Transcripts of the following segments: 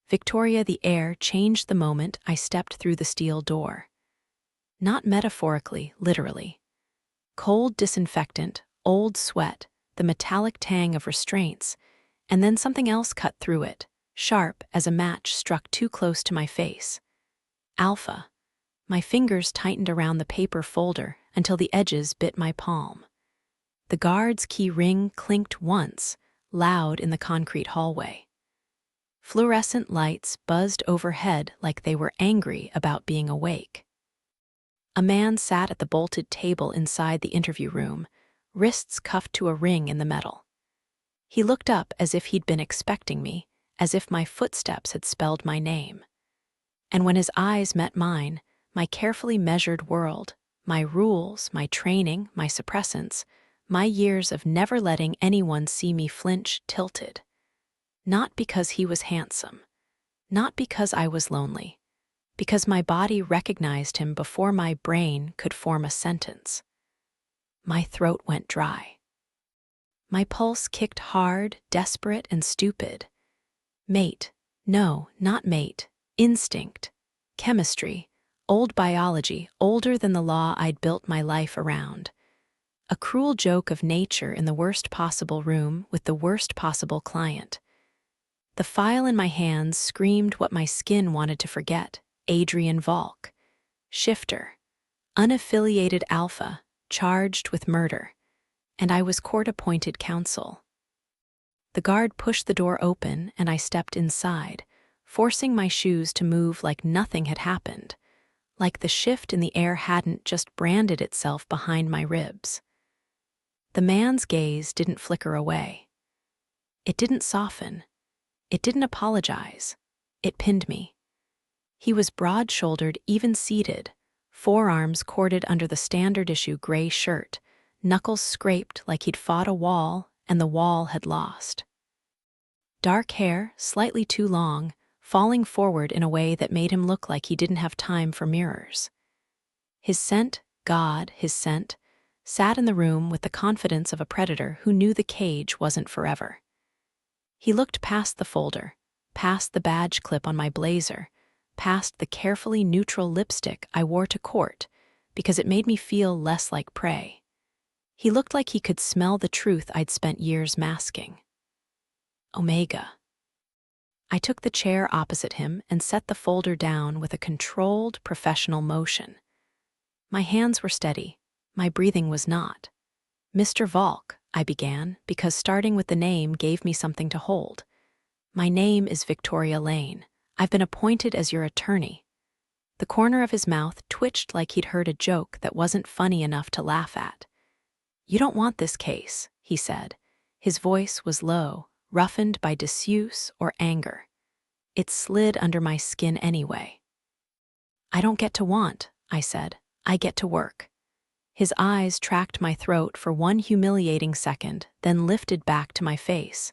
Victoria, the air changed the moment I stepped through the steel door. Not metaphorically, literally. Cold disinfectant, old sweat, the metallic tang of restraints, and then something else cut through it, sharp as a match struck too close to my face. Alpha. My fingers tightened around the paper folder until the edges bit my palm. The guard's key ring clinked once, loud in the concrete hallway. Fluorescent lights buzzed overhead like they were angry about being awake. A man sat at the bolted table inside the interview room, wrists cuffed to a ring in the metal. He looked up as if he'd been expecting me, as if my footsteps had spelled my name. And when his eyes met mine, my carefully measured world, my rules, my training, my suppressants, my years of never letting anyone see me flinch tilted. Not because he was handsome, not because I was lonely, because my body recognized him before my brain could form a sentence. My throat went dry. My pulse kicked hard, desperate, and stupid. Mate. No, not mate. Instinct. Chemistry. Old biology, older than the law I'd built my life around. A cruel joke of nature in the worst possible room with the worst possible client. The file in my hands screamed what my skin wanted to forget. Adrian Volk. Shifter. Unaffiliated alpha, charged with murder. And I was court-appointed counsel. The guard pushed the door open and I stepped inside, forcing my shoes to move like nothing had happened, like the shift in the air hadn't just branded itself behind my ribs. The man's gaze didn't flicker away. It didn't soften. It didn't apologize. It pinned me. He was broad-shouldered, even-seated, forearms corded under the standard-issue gray shirt, knuckles scraped like he'd fought a wall and the wall had lost. Dark hair, slightly too long, falling forward in a way that made him look like he didn't have time for mirrors. His scent, God, his scent, sat in the room with the confidence of a predator who knew the cage wasn't forever. He looked past the folder, past the badge clip on my blazer, past the carefully neutral lipstick I wore to court because it made me feel less like prey. He looked like he could smell the truth I'd spent years masking. Omega. I took the chair opposite him and set the folder down with a controlled, professional motion. My hands were steady. My breathing was not. Mr. Volk, I began, because starting with the name gave me something to hold. My name is Victoria Lane. I've been appointed as your attorney. The corner of his mouth twitched like he'd heard a joke that wasn't funny enough to laugh at. You don't want this case, he said. His voice was low, roughened by disuse or anger. It slid under my skin anyway. I don't get to want, I said. I get to work. His eyes tracked my throat for one humiliating second, then lifted back to my face.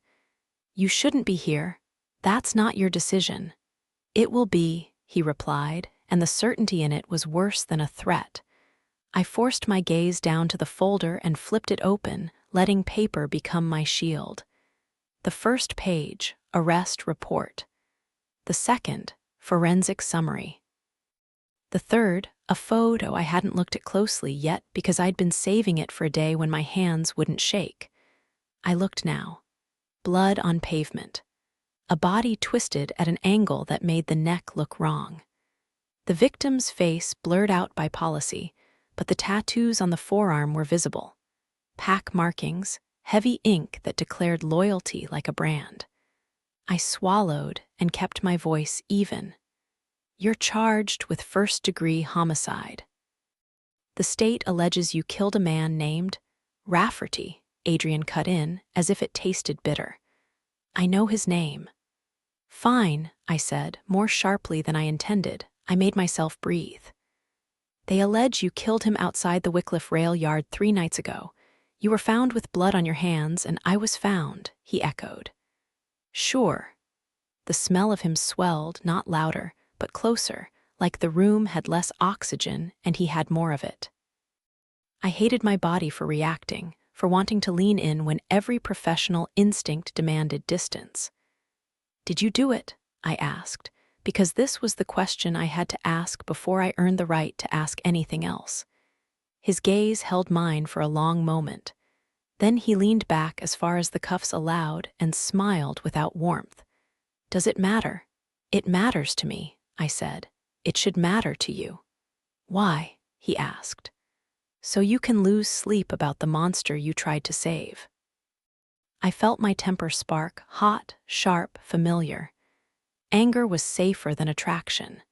You shouldn't be here. That's not your decision. It will be, he replied, and the certainty in it was worse than a threat. I forced my gaze down to the folder and flipped it open, letting paper become my shield. The first page, arrest report. The second, forensic summary. The third, a photo I hadn't looked at closely yet because I'd been saving it for a day when my hands wouldn't shake. I looked now. Blood on pavement. A body twisted at an angle that made the neck look wrong. The victim's face blurred out by policy, but the tattoos on the forearm were visible. Pack markings, heavy ink that declared loyalty like a brand. I swallowed and kept my voice even. You're charged with first-degree homicide. The state alleges you killed a man named Rafferty, Adrian cut in, as if it tasted bitter. I know his name. Fine, I said, more sharply than I intended. I made myself breathe. They allege you killed him outside the Wycliffe rail yard 3 nights ago. You were found with blood on your hands, and I was found, he echoed. Sure. The smell of him swelled, not louder, but closer, like the room had less oxygen and he had more of it. I hated my body for reacting, for wanting to lean in when every professional instinct demanded distance. Did you do it? I asked, because this was the question I had to ask before I earned the right to ask anything else. His gaze held mine for a long moment. Then he leaned back as far as the cuffs allowed and smiled without warmth. "Does it matter?" "It matters to me," I said. "It should matter to you." "Why?" he asked. "So you can lose sleep about the monster you tried to save." I felt my temper spark, hot, sharp, familiar. Anger was safer than attraction.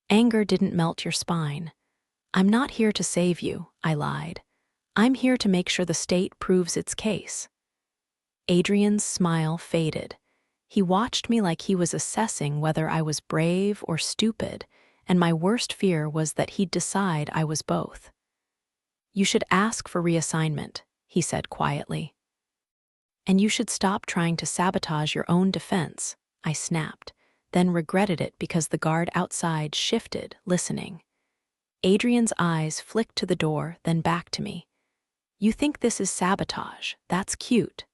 Anger didn't melt your spine. "I'm not here to save you," I lied. "I'm here to make sure the state proves its case." Adrian's smile faded. He watched me like he was assessing whether I was brave or stupid, and my worst fear was that he'd decide I was both. "You should ask for reassignment," he said quietly. "And you should stop trying to sabotage your own defense," I snapped, then regretted it because the guard outside shifted, listening. Adrian's eyes flicked to the door, then back to me. "You think this is sabotage? That's cute."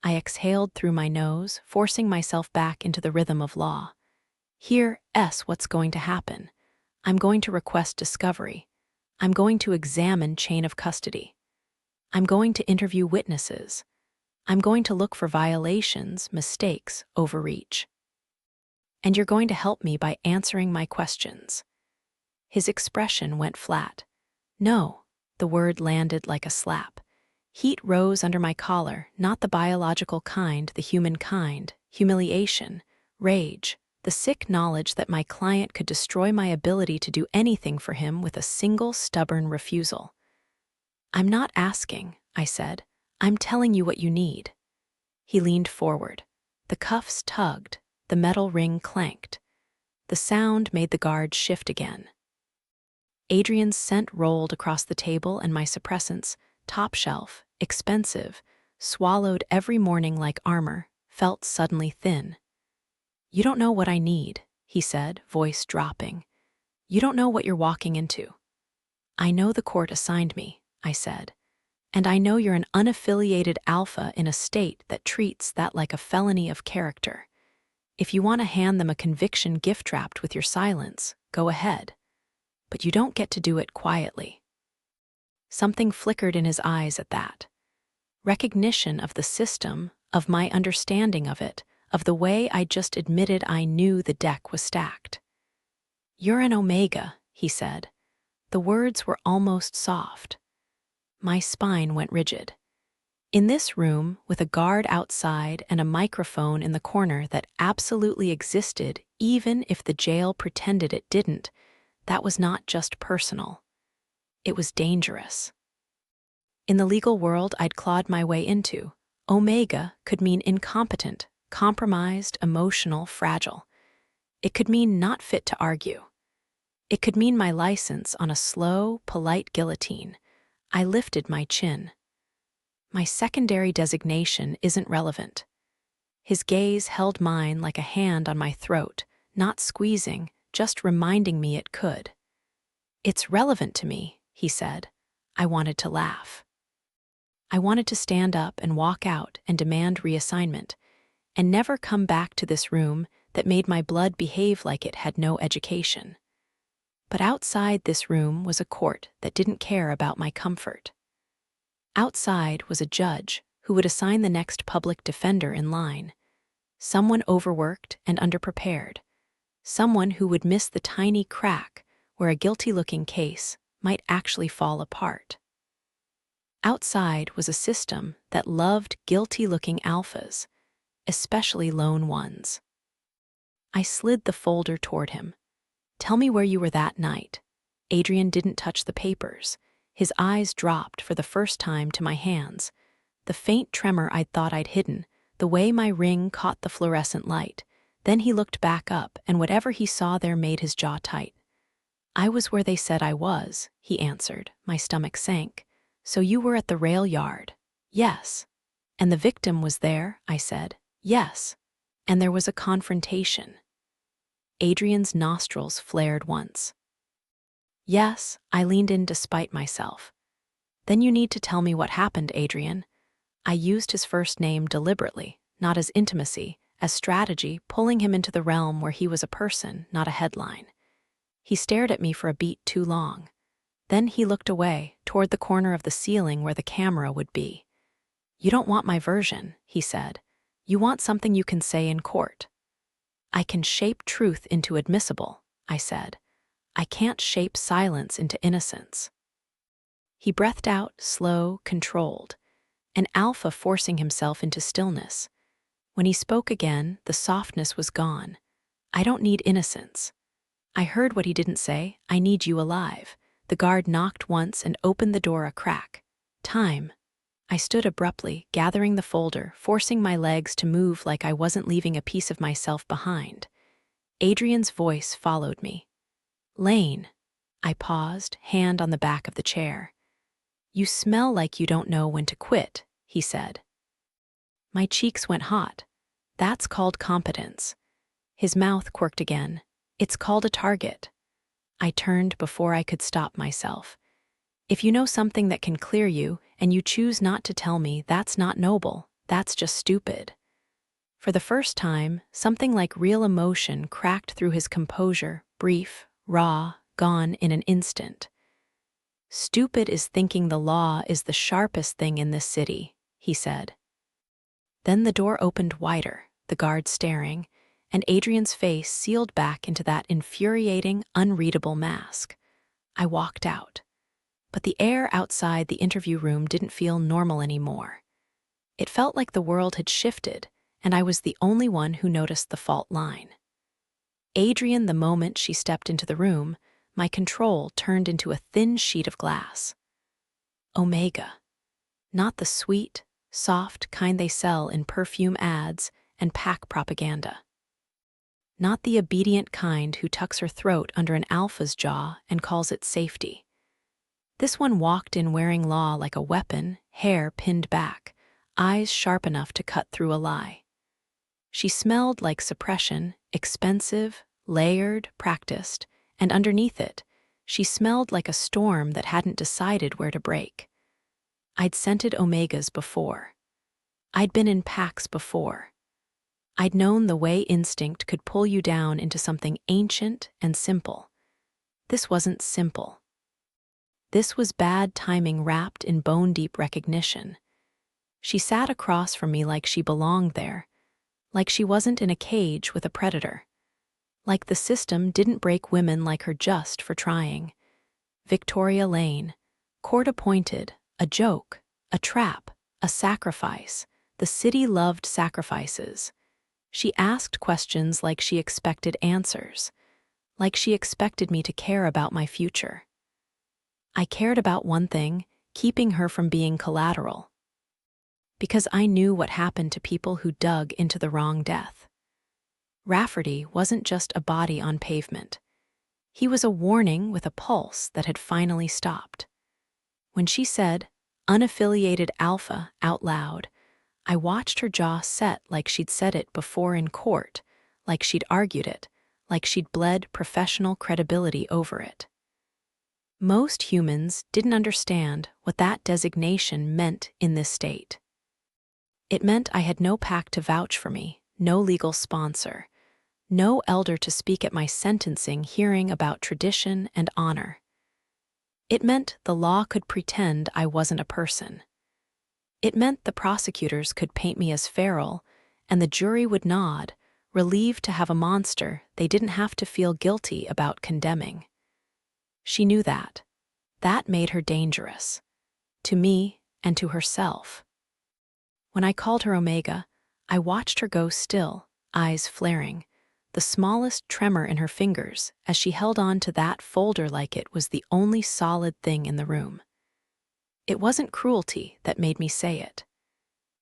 I exhaled through my nose, forcing myself back into the rhythm of law. "Here's what's going to happen. I'm going to request discovery. I'm going to examine chain of custody. I'm going to interview witnesses. I'm going to look for violations, mistakes, overreach. And you're going to help me by answering my questions." His expression went flat. "No." The word landed like a slap. Heat rose under my collar, not the biological kind, the human kind, humiliation, rage, the sick knowledge that my client could destroy my ability to do anything for him with a single stubborn refusal. "I'm not asking," I said. "I'm telling you what you need." He leaned forward. The cuffs tugged, the metal ring clanked. The sound made the guard shift again. Adrian's scent rolled across the table, and my suppressants, top shelf, expensive, swallowed every morning like armor, felt suddenly thin. "You don't know what I need," he said, voice dropping. "You don't know what you're walking into." "I know the court assigned me," I said. "And I know you're an unaffiliated alpha in a state that treats that like a felony of character. If you want to hand them a conviction gift-wrapped with your silence, go ahead. But you don't get to do it quietly." Something flickered in his eyes at that. Recognition of the system, of my understanding of it, of the way I just admitted I knew the deck was stacked. "You're an Omega," he said. The words were almost soft. My spine went rigid. In this room, with a guard outside and a microphone in the corner that absolutely existed even if the jail pretended it didn't, that was not just personal. It was dangerous. In the legal world I'd clawed my way into, Omega could mean incompetent, compromised, emotional, fragile. It could mean not fit to argue. It could mean my license on a slow, polite guillotine. I lifted my chin. "My secondary designation isn't relevant." His gaze held mine like a hand on my throat, not squeezing, just reminding me it could. "It's relevant to me," he said. I wanted to laugh. I wanted to stand up and walk out and demand reassignment, and never come back to this room that made my blood behave like it had no education. But outside this room was a court that didn't care about my comfort. Outside was a judge who would assign the next public defender in line. Someone overworked and underprepared. Someone who would miss the tiny crack where a guilty-looking case might actually fall apart. Outside was a system that loved guilty-looking alphas, especially lone ones. I slid the folder toward him. "Tell me where you were that night." Adrian didn't touch the papers. His eyes dropped for the first time to my hands. The faint tremor I'd thought I'd hidden, the way my ring caught the fluorescent light. Then he looked back up, and whatever he saw there made his jaw tight. "I was where they said I was," he answered. My stomach sank. "So you were at the rail yard?" "Yes." "And the victim was there?" I said. "Yes." "And there was a confrontation?" Adrian's nostrils flared once. "Yes," I leaned in despite myself. "Then you need to tell me what happened, Adrian." I used his first name deliberately, not as intimacy, as strategy, pulling him into the realm where he was a person, not a headline. He stared at me for a beat too long. Then he looked away, toward the corner of the ceiling where the camera would be. "You don't want my version," he said. "You want something you can say in court." "I can shape truth into admissible," I said. "I can't shape silence into innocence." He breathed out, slow, controlled, an alpha forcing himself into stillness. When he spoke again, the softness was gone. "I don't need innocence." I heard what he didn't say. "I need you alive." The guard knocked once and opened the door a crack. "Time." I stood abruptly, gathering the folder, forcing my legs to move like I wasn't leaving a piece of myself behind. Adrian's voice followed me. "Lane." I paused, hand on the back of the chair. "You smell like you don't know when to quit," he said. My cheeks went hot. "That's called competence." His mouth quirked again. "It's called a target." I turned before I could stop myself. "If you know something that can clear you, and you choose not to tell me, that's not noble, that's just stupid." For the first time, something like real emotion cracked through his composure, brief, raw, gone in an instant. "Stupid is thinking the law is the sharpest thing in this city," he said. Then the door opened wider, the guard staring, and Adrian's face sealed back into that infuriating, unreadable mask. I walked out. But the air outside the interview room didn't feel normal anymore. It felt like the world had shifted, and I was the only one who noticed the fault line. Adrian, the moment she stepped into the room, my control turned into a thin sheet of glass. Omega. Not the sweet, soft kind they sell in perfume ads and pack propaganda. Not the obedient kind who tucks her throat under an alpha's jaw and calls it safety. This one walked in wearing law like a weapon, hair pinned back, eyes sharp enough to cut through a lie. She smelled like suppression, expensive, layered, practiced, and underneath it, she smelled like a storm that hadn't decided where to break. I'd scented Omegas before. I'd been in packs before. I'd known the way instinct could pull you down into something ancient and simple. This wasn't simple. This was bad timing wrapped in bone-deep recognition. She sat across from me like she belonged there, like she wasn't in a cage with a predator, like the system didn't break women like her just for trying. Victoria Lane, court-appointed, a joke, a trap, a sacrifice. The city loved sacrifices. She asked questions like she expected answers, like she expected me to care about my future. I cared about one thing, keeping her from being collateral. Because I knew what happened to people who dug into the wrong death. Rafferty wasn't just a body on pavement. He was a warning with a pulse that had finally stopped. When she said, "unaffiliated alpha," out loud, I watched her jaw set like she'd said it before in court, like she'd argued it, like she'd bled professional credibility over it. Most humans didn't understand what that designation meant in this state. It meant I had no pack to vouch for me, no legal sponsor, no elder to speak at my sentencing hearing about tradition and honor. It meant the law could pretend I wasn't a person. It meant the prosecutors could paint me as feral, and the jury would nod, relieved to have a monster they didn't have to feel guilty about condemning. She knew that. That made her dangerous. To me and to herself. When I called her Omega, I watched her go still, eyes flaring, the smallest tremor in her fingers as she held on to that folder like it was the only solid thing in the room. It wasn't cruelty that made me say it.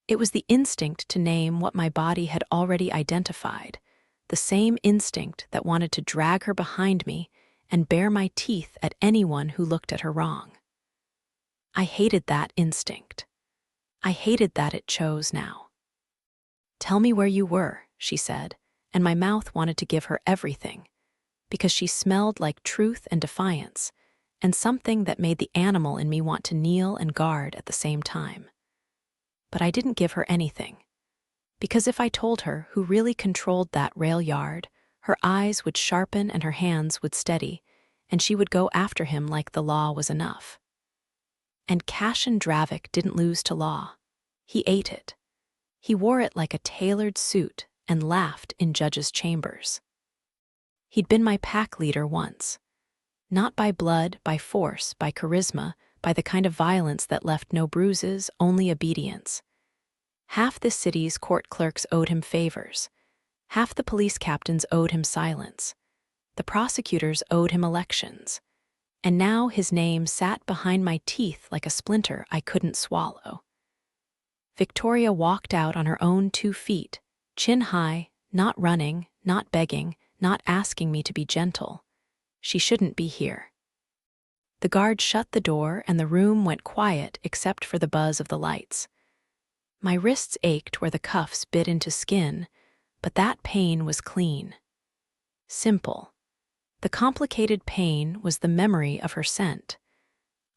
It was the instinct to name what my body had already identified, the same instinct that wanted to drag her behind me and bare my teeth at anyone who looked at her wrong. I hated that instinct. I hated that it chose now. "Tell me where you were," she said, and my mouth wanted to give her everything, because she smelled like truth and defiance, and something that made the animal in me want to kneel and guard at the same time. But I didn't give her anything. Because if I told her who really controlled that rail yard, her eyes would sharpen and her hands would steady, and she would go after him like the law was enough. And Cashin Dravik didn't lose to law. He ate it. He wore it like a tailored suit and laughed in judges' chambers. He'd been my pack leader once. Not by blood, by force, by charisma, by the kind of violence that left no bruises, only obedience. Half the city's court clerks owed him favors. Half the police captains owed him silence. The prosecutors owed him elections. And now his name sat behind my teeth like a splinter I couldn't swallow. Victoria walked out on her own 2 feet, chin high, not running, not begging, not asking me to be gentle. She shouldn't be here. The guard shut the door and the room went quiet except for the buzz of the lights. My wrists ached where the cuffs bit into skin, but that pain was clean. Simple. The complicated pain was the memory of her scent.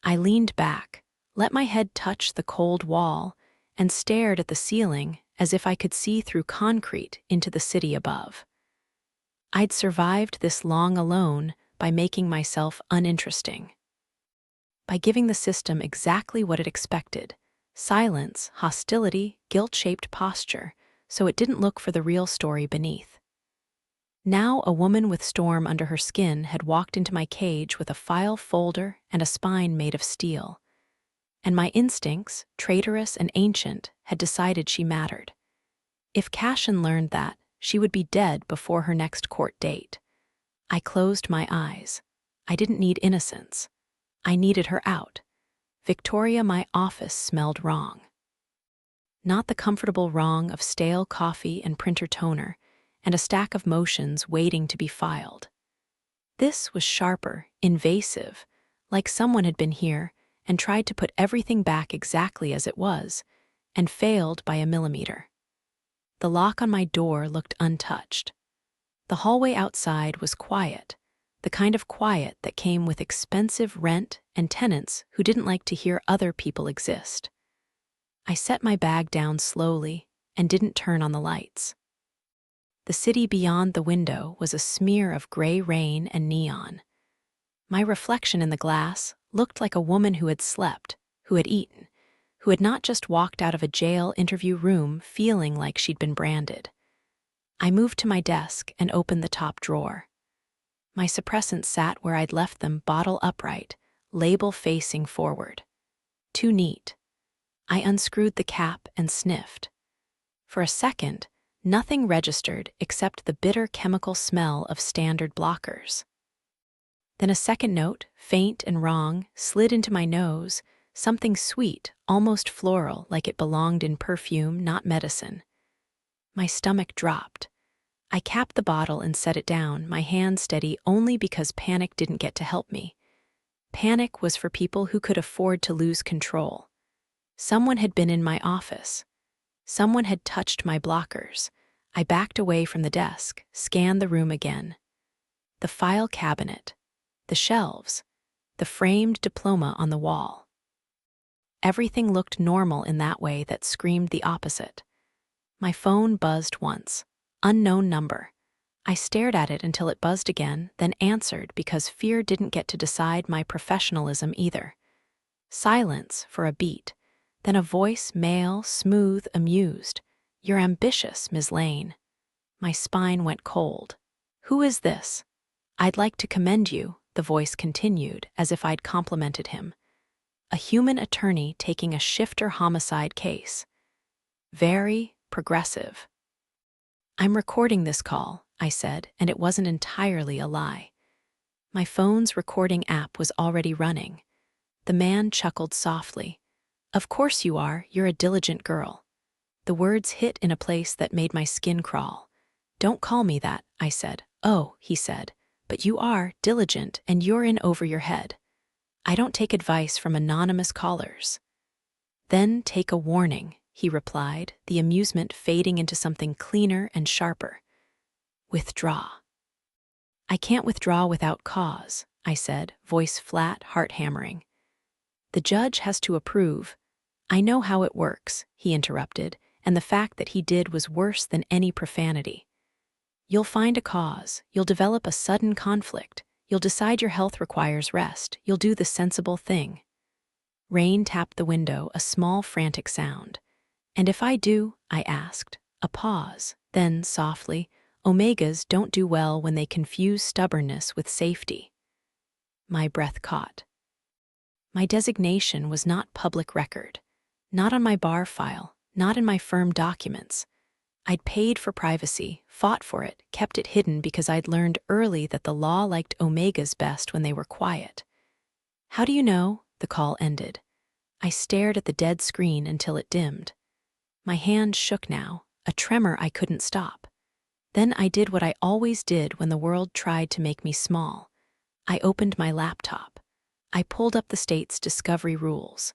I leaned back, let my head touch the cold wall, and stared at the ceiling as if I could see through concrete into the city above. I'd survived this long alone by making myself uninteresting. By giving the system exactly what it expected: silence, hostility, guilt-shaped posture, so it didn't look for the real story beneath. Now a woman with storm under her skin had walked into my cage with a file folder and a spine made of steel. And my instincts, traitorous and ancient, had decided she mattered. If Cashin learned that, she would be dead before her next court date. I closed my eyes. I didn't need innocence. I needed her out. Victoria, my office smelled wrong. Not the comfortable wrong of stale coffee and printer toner, and a stack of motions waiting to be filed. This was sharper, invasive, like someone had been here and tried to put everything back exactly as it was, and failed by a millimeter. The lock on my door looked untouched. The hallway outside was quiet, the kind of quiet that came with expensive rent and tenants who didn't like to hear other people exist. I set my bag down slowly and didn't turn on the lights. The city beyond the window was a smear of gray rain and neon. My reflection in the glass looked like a woman who had slept, who had eaten, who had not just walked out of a jail interview room feeling like she'd been branded. I moved to my desk and opened the top drawer. My suppressants sat where I'd left them, bottle upright, label facing forward. Too neat. I unscrewed the cap and sniffed. For a second, nothing registered except the bitter chemical smell of standard blockers. Then a second note, faint and wrong, slid into my nose, something sweet, almost floral, like it belonged in perfume, not medicine. My stomach dropped. I capped the bottle and set it down, my hand steady only because panic didn't get to help me. Panic was for people who could afford to lose control. Someone had been in my office. Someone had touched my blockers. I backed away from the desk, scanned the room again. The file cabinet, the shelves, the framed diploma on the wall. Everything looked normal in that way that screamed the opposite. My phone buzzed once. Unknown number. I stared at it until it buzzed again, then answered because fear didn't get to decide my professionalism either. Silence for a beat, then a voice, male, smooth, amused. "You're ambitious, Ms. Lane." My spine went cold. "Who is this?" "I'd like to commend you," the voice continued, as if I'd complimented him. "A human attorney taking a shifter homicide case. Very progressive." "I'm recording this call," I said, and it wasn't entirely a lie. My phone's recording app was already running. The man chuckled softly. "Of course you are, you're a diligent girl." The words hit in a place that made my skin crawl. "Don't call me that," I said. "Oh," he said, "but you are diligent and you're in over your head. I don't take advice from anonymous callers." "Then take a warning," he replied, the amusement fading into something cleaner and sharper. "Withdraw." "I can't withdraw without cause," I said, voice flat, heart hammering. "The judge has to approve." "I know how it works," he interrupted, and the fact that he did was worse than any profanity. You'll find a cause, you'll develop a sudden conflict, you'll decide your health requires rest, you'll do the sensible thing. Rain tapped the window, a small frantic sound. And if I do? I asked. A pause. Then, softly, Omegas don't do well when they confuse stubbornness with safety. My breath caught. My designation was not public record. Not on my bar file, not in my firm documents. I'd paid for privacy, fought for it, kept it hidden because I'd learned early that the law liked Omegas best when they were quiet. How do you know? The call ended. I stared at the dead screen until it dimmed. My hand shook now, a tremor I couldn't stop. Then I did what I always did when the world tried to make me small. I opened my laptop. I pulled up the state's discovery rules.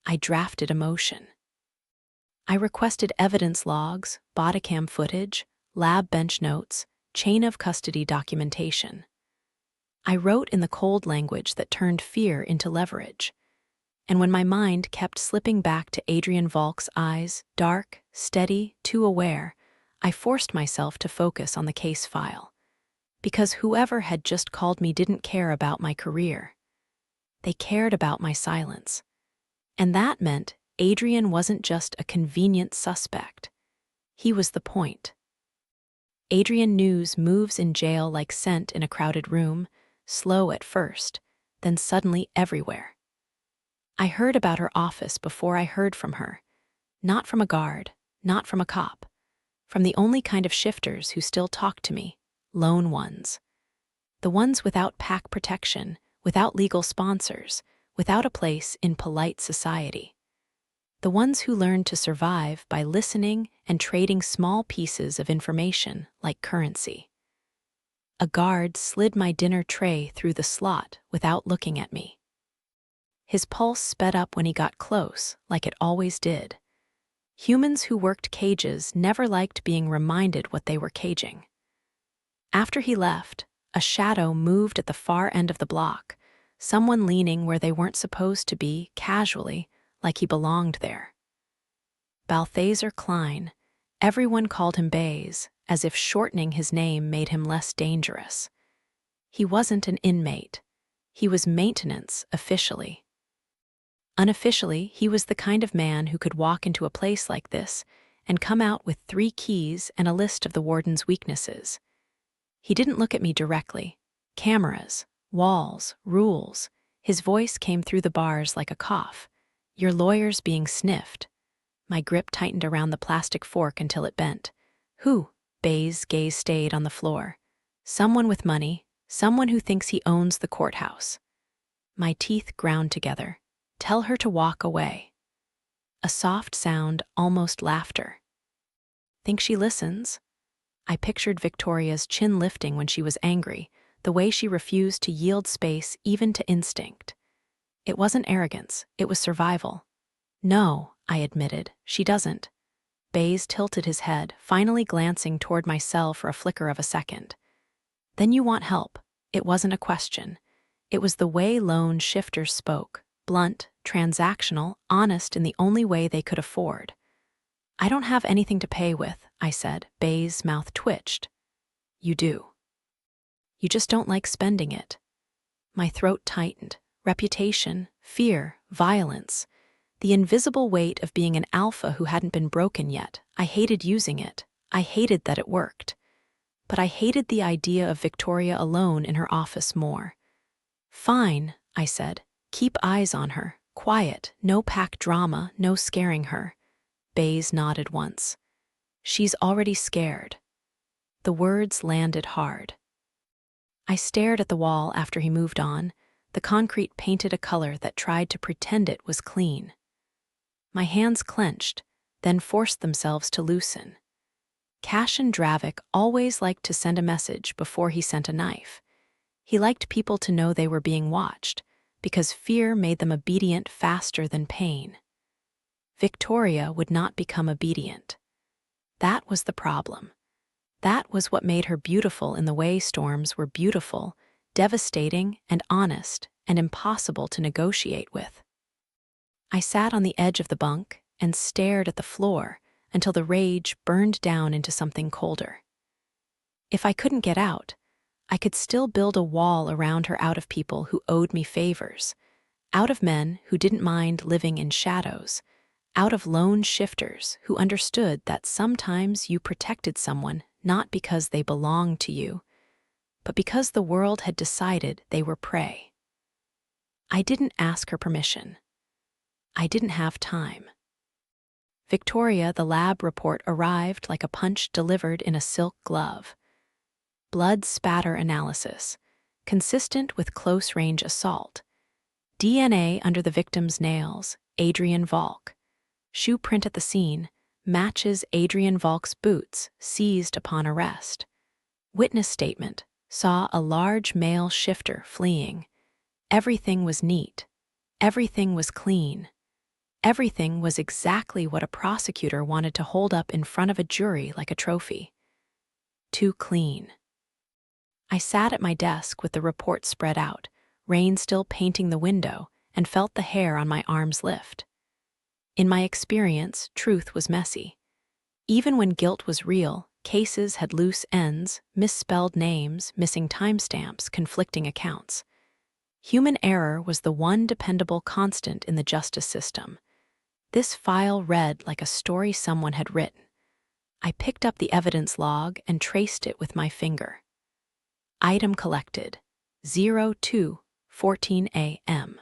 I drafted a motion. I requested evidence logs, bodycam footage, lab bench notes, chain of custody documentation. I wrote in the cold language that turned fear into leverage. And when my mind kept slipping back to Adrian Volk's eyes, dark, steady, too aware, I forced myself to focus on the case file. Because whoever had just called me didn't care about my career. They cared about my silence. And that meant Adrian wasn't just a convenient suspect. He was the point. Adrian News moves in jail like scent in a crowded room, slow at first, then suddenly everywhere. I heard about her office before I heard from her. Not from a guard, not from a cop. From the only kind of shifters who still talk to me, lone ones. The ones without pack protection, without legal sponsors, without a place in polite society. The ones who learned to survive by listening and trading small pieces of information like currency. A guard slid my dinner tray through the slot without looking at me. His pulse sped up when he got close, like it always did. Humans who worked cages never liked being reminded what they were caging. After he left, a shadow moved at the far end of the block, someone leaning where they weren't supposed to be, casually, like he belonged there. Balthazar Klein. Everyone called him Baze, as if shortening his name made him less dangerous. He wasn't an inmate. He was maintenance, officially. Unofficially, he was the kind of man who could walk into a place like this and come out with 3 keys and a list of the warden's weaknesses. He didn't look at me directly. Cameras, walls, rules. His voice came through the bars like a cough. Your lawyer's being sniffed. My grip tightened around the plastic fork until it bent. Who? Baze's gaze stayed on the floor. Someone with money, someone who thinks he owns the courthouse. My teeth ground together. Tell her to walk away. A soft sound, almost laughter. Think she listens? I pictured Victoria's chin lifting when she was angry, the way she refused to yield space even to instinct. It wasn't arrogance, it was survival. No, I admitted, she doesn't. Baze tilted his head, finally glancing toward my cell for a flicker of a second. Then you want help. It wasn't a question. It was the way lone shifters spoke. Blunt, transactional, honest in the only way they could afford. I don't have anything to pay with, I said. Baze's mouth twitched. You do. You just don't like spending it. My throat tightened. Reputation, fear, violence. The invisible weight of being an alpha who hadn't been broken yet. I hated using it. I hated that it worked. But I hated the idea of Victoria alone in her office more. Fine, I said. Keep eyes on her. Quiet, no pack drama, no scaring her. Baze nodded once. She's already scared. The words landed hard. I stared at the wall after he moved on. The concrete painted a color that tried to pretend it was clean. My hands clenched, then forced themselves to loosen. Cashin Dravik always liked to send a message before he sent a knife. He liked people to know they were being watched, because fear made them obedient faster than pain. Victoria would not become obedient. That was the problem. That was what made her beautiful in the way storms were beautiful, devastating and honest, and impossible to negotiate with. I sat on the edge of the bunk and stared at the floor until the rage burned down into something colder. If I couldn't get out, I could still build a wall around her out of people who owed me favors, out of men who didn't mind living in shadows, out of lone shifters who understood that sometimes you protected someone not because they belonged to you, but because the world had decided they were prey. I didn't ask her permission. I didn't have time. Victoria, the lab report arrived like a punch delivered in a silk glove. Blood spatter analysis, consistent with close-range assault. DNA under the victim's nails, Adrian Volk. Shoe print at the scene, matches Adrian Volk's boots seized upon arrest. Witness statement, saw a large male shifter fleeing. Everything was neat. Everything was clean. Everything was exactly what a prosecutor wanted to hold up in front of a jury like a trophy. Too clean. I sat at my desk with the report spread out, rain still painting the window, and felt the hair on my arms lift. In my experience, truth was messy. Even when guilt was real, cases had loose ends, misspelled names, missing timestamps, conflicting accounts. Human error was the one dependable constant in the justice system. This file read like a story someone had written. I picked up the evidence log and traced it with my finger. Item collected, 02:14 a.m.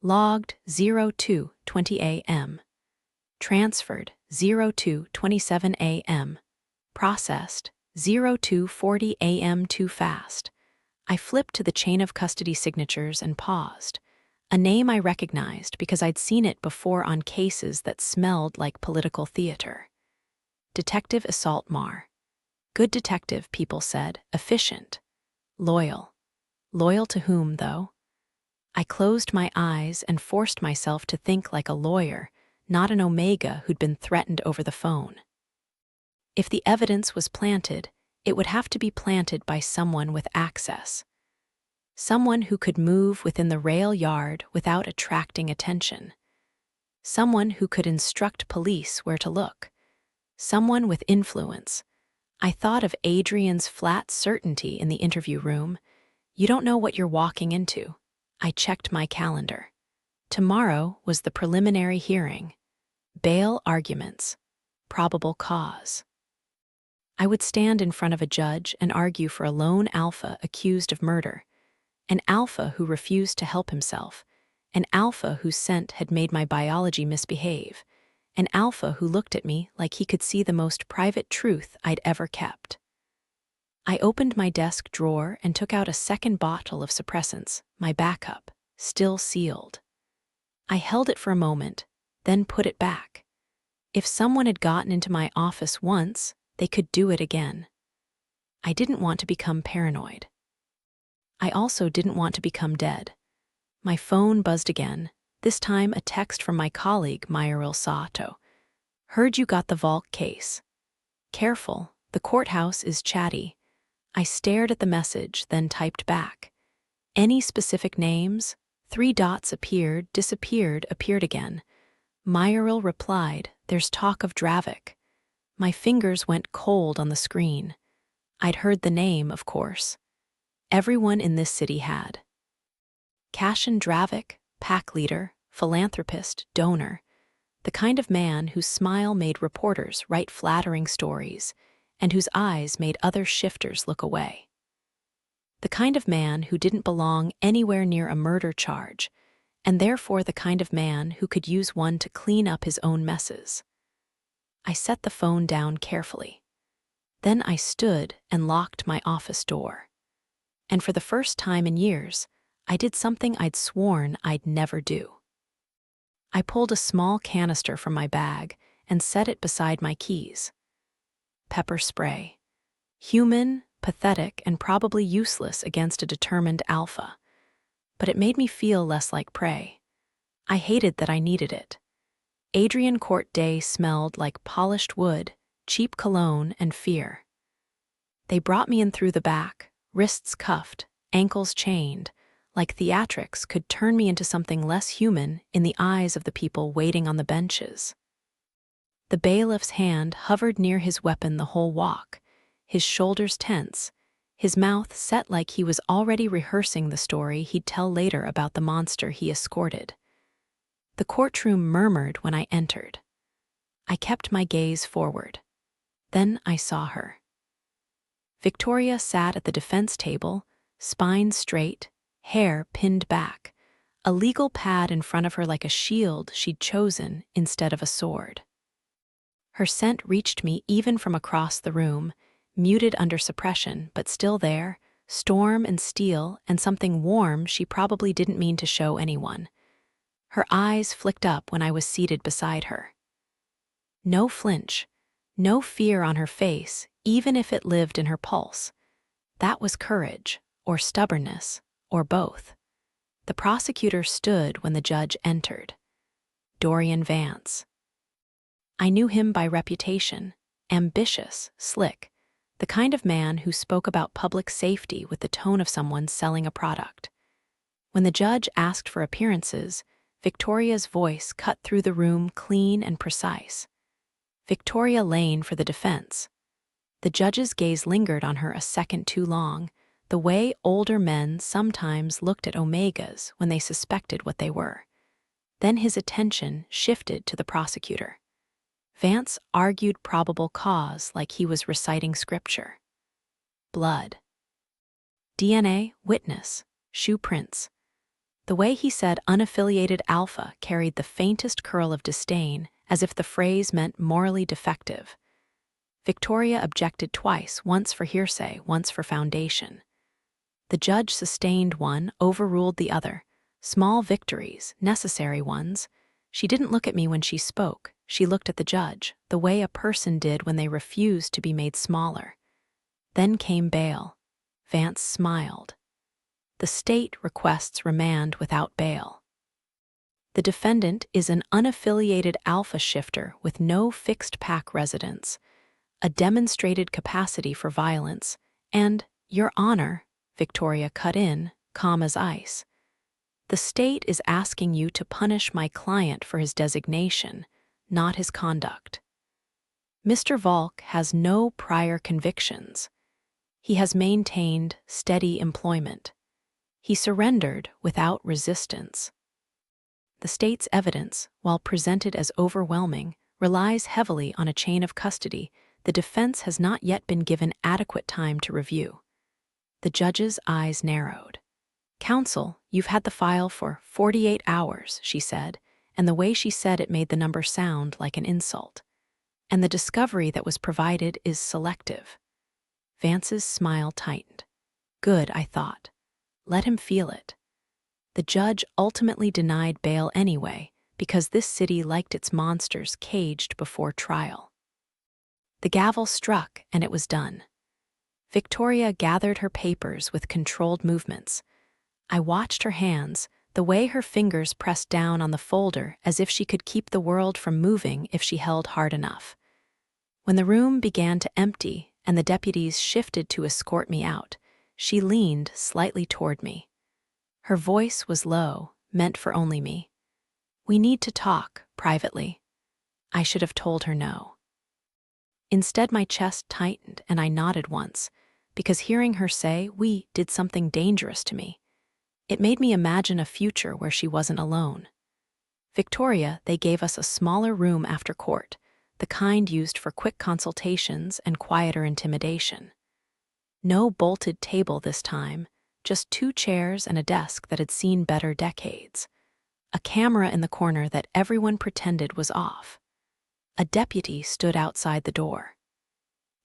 Logged, 02:20 a.m. Transferred, 02:27 a.m. Processed, 02:40 a.m. Too fast. I flipped to the chain of custody signatures and paused. A name I recognized because I'd seen it before on cases that smelled like political theater. Detective Assault Mar. Good detective, people said, efficient. Loyal. Loyal to whom, though? I closed my eyes and forced myself to think like a lawyer, not an Omega who'd been threatened over the phone. If the evidence was planted, it would have to be planted by someone with access. Someone who could move within the rail yard without attracting attention. Someone who could instruct police where to look. Someone with influence. I thought of Adrian's flat certainty in the interview room. You don't know what you're walking into. I checked my calendar. Tomorrow was the preliminary hearing. Bail arguments. Probable cause. I would stand in front of a judge and argue for a lone alpha accused of murder. An alpha who refused to help himself. An alpha whose scent had made my biology misbehave. An alpha who looked at me like he could see the most private truth I'd ever kept. I opened my desk drawer and took out a second bottle of suppressants, my backup, still sealed. I held it for a moment, then put it back. If someone had gotten into my office once, they could do it again. I didn't want to become paranoid. I also didn't want to become dead. My phone buzzed again, this time a text from my colleague, Myril Sato. Heard you got the Volk case. Careful, the courthouse is chatty. I stared at the message, then typed back. Any specific names? 3 dots appeared, disappeared, appeared again. Myril replied, there's talk of Dravik. My fingers went cold on the screen. I'd heard the name, of course. Everyone in this city had. Cashin Dravik, pack leader, philanthropist, donor, the kind of man whose smile made reporters write flattering stories and whose eyes made other shifters look away. The kind of man who didn't belong anywhere near a murder charge, and therefore the kind of man who could use one to clean up his own messes. I set the phone down carefully. Then I stood and locked my office door. And for the first time in years, I did something I'd sworn I'd never do. I pulled a small canister from my bag and set it beside my keys. Pepper spray. Human, pathetic, and probably useless against a determined alpha. But it made me feel less like prey. I hated that I needed it. Adrian Court Day smelled like polished wood, cheap cologne, and fear. They brought me in through the back, wrists cuffed, ankles chained, like theatrics could turn me into something less human in the eyes of the people waiting on the benches. The bailiff's hand hovered near his weapon the whole walk, his shoulders tense, his mouth set like he was already rehearsing the story he'd tell later about the monster he escorted. The courtroom murmured when I entered. I kept my gaze forward. Then I saw her. Victoria sat at the defense table, spine straight, hair pinned back, a legal pad in front of her like a shield she'd chosen instead of a sword. Her scent reached me even from across the room, muted under suppression, but still there, storm and steel and something warm she probably didn't mean to show anyone. Her eyes flicked up when I was seated beside her. No flinch, no fear on her face, even if it lived in her pulse. That was courage, or stubbornness, or both. The prosecutor stood when the judge entered. Dorian Vance. I knew him by reputation, ambitious, slick, the kind of man who spoke about public safety with the tone of someone selling a product. When the judge asked for appearances, Victoria's voice cut through the room clean and precise. Victoria Lane for the defense. The judge's gaze lingered on her a second too long, the way older men sometimes looked at Omegas when they suspected what they were. Then his attention shifted to the prosecutor. Vance argued probable cause like he was reciting scripture. Blood. DNA, witness, shoe prints. The way he said unaffiliated alpha carried the faintest curl of disdain, as if the phrase meant morally defective. Victoria objected twice, once for hearsay, once for foundation. The judge sustained one, overruled the other. Small victories, necessary ones. She didn't look at me when she spoke. She looked at the judge, the way a person did when they refused to be made smaller. Then came bail. Vance smiled. The state requests remand without bail. The defendant is an unaffiliated alpha shifter with no fixed pack residence, a demonstrated capacity for violence, and, Your Honor, Victoria cut in, calm as ice. The state is asking you to punish my client for his designation, not his conduct. Mr. Volk has no prior convictions. He has maintained steady employment. He surrendered without resistance. The state's evidence, while presented as overwhelming, relies heavily on a chain of custody the defense has not yet been given adequate time to review. The judge's eyes narrowed. Counsel, you've had the file for 48 hours, she said, and the way she said it made the number sound like an insult. And the discovery that was provided is selective. Vance's smile tightened. Good, I thought. Let him feel it. The judge ultimately denied bail anyway, because this city liked its monsters caged before trial. The gavel struck, and it was done. Victoria gathered her papers with controlled movements. I watched her hands, the way her fingers pressed down on the folder as if she could keep the world from moving if she held hard enough. When the room began to empty and the deputies shifted to escort me out, she leaned slightly toward me. Her voice was low, meant for only me. We need to talk, privately. I should have told her no. Instead, my chest tightened and I nodded once, because hearing her say we did something dangerous to me. It made me imagine a future where she wasn't alone. Victoria, they gave us a smaller room after court, the kind used for quick consultations and quieter intimidation. No bolted table this time, just 2 chairs and a desk that had seen better decades. A camera in the corner that everyone pretended was off. A deputy stood outside the door.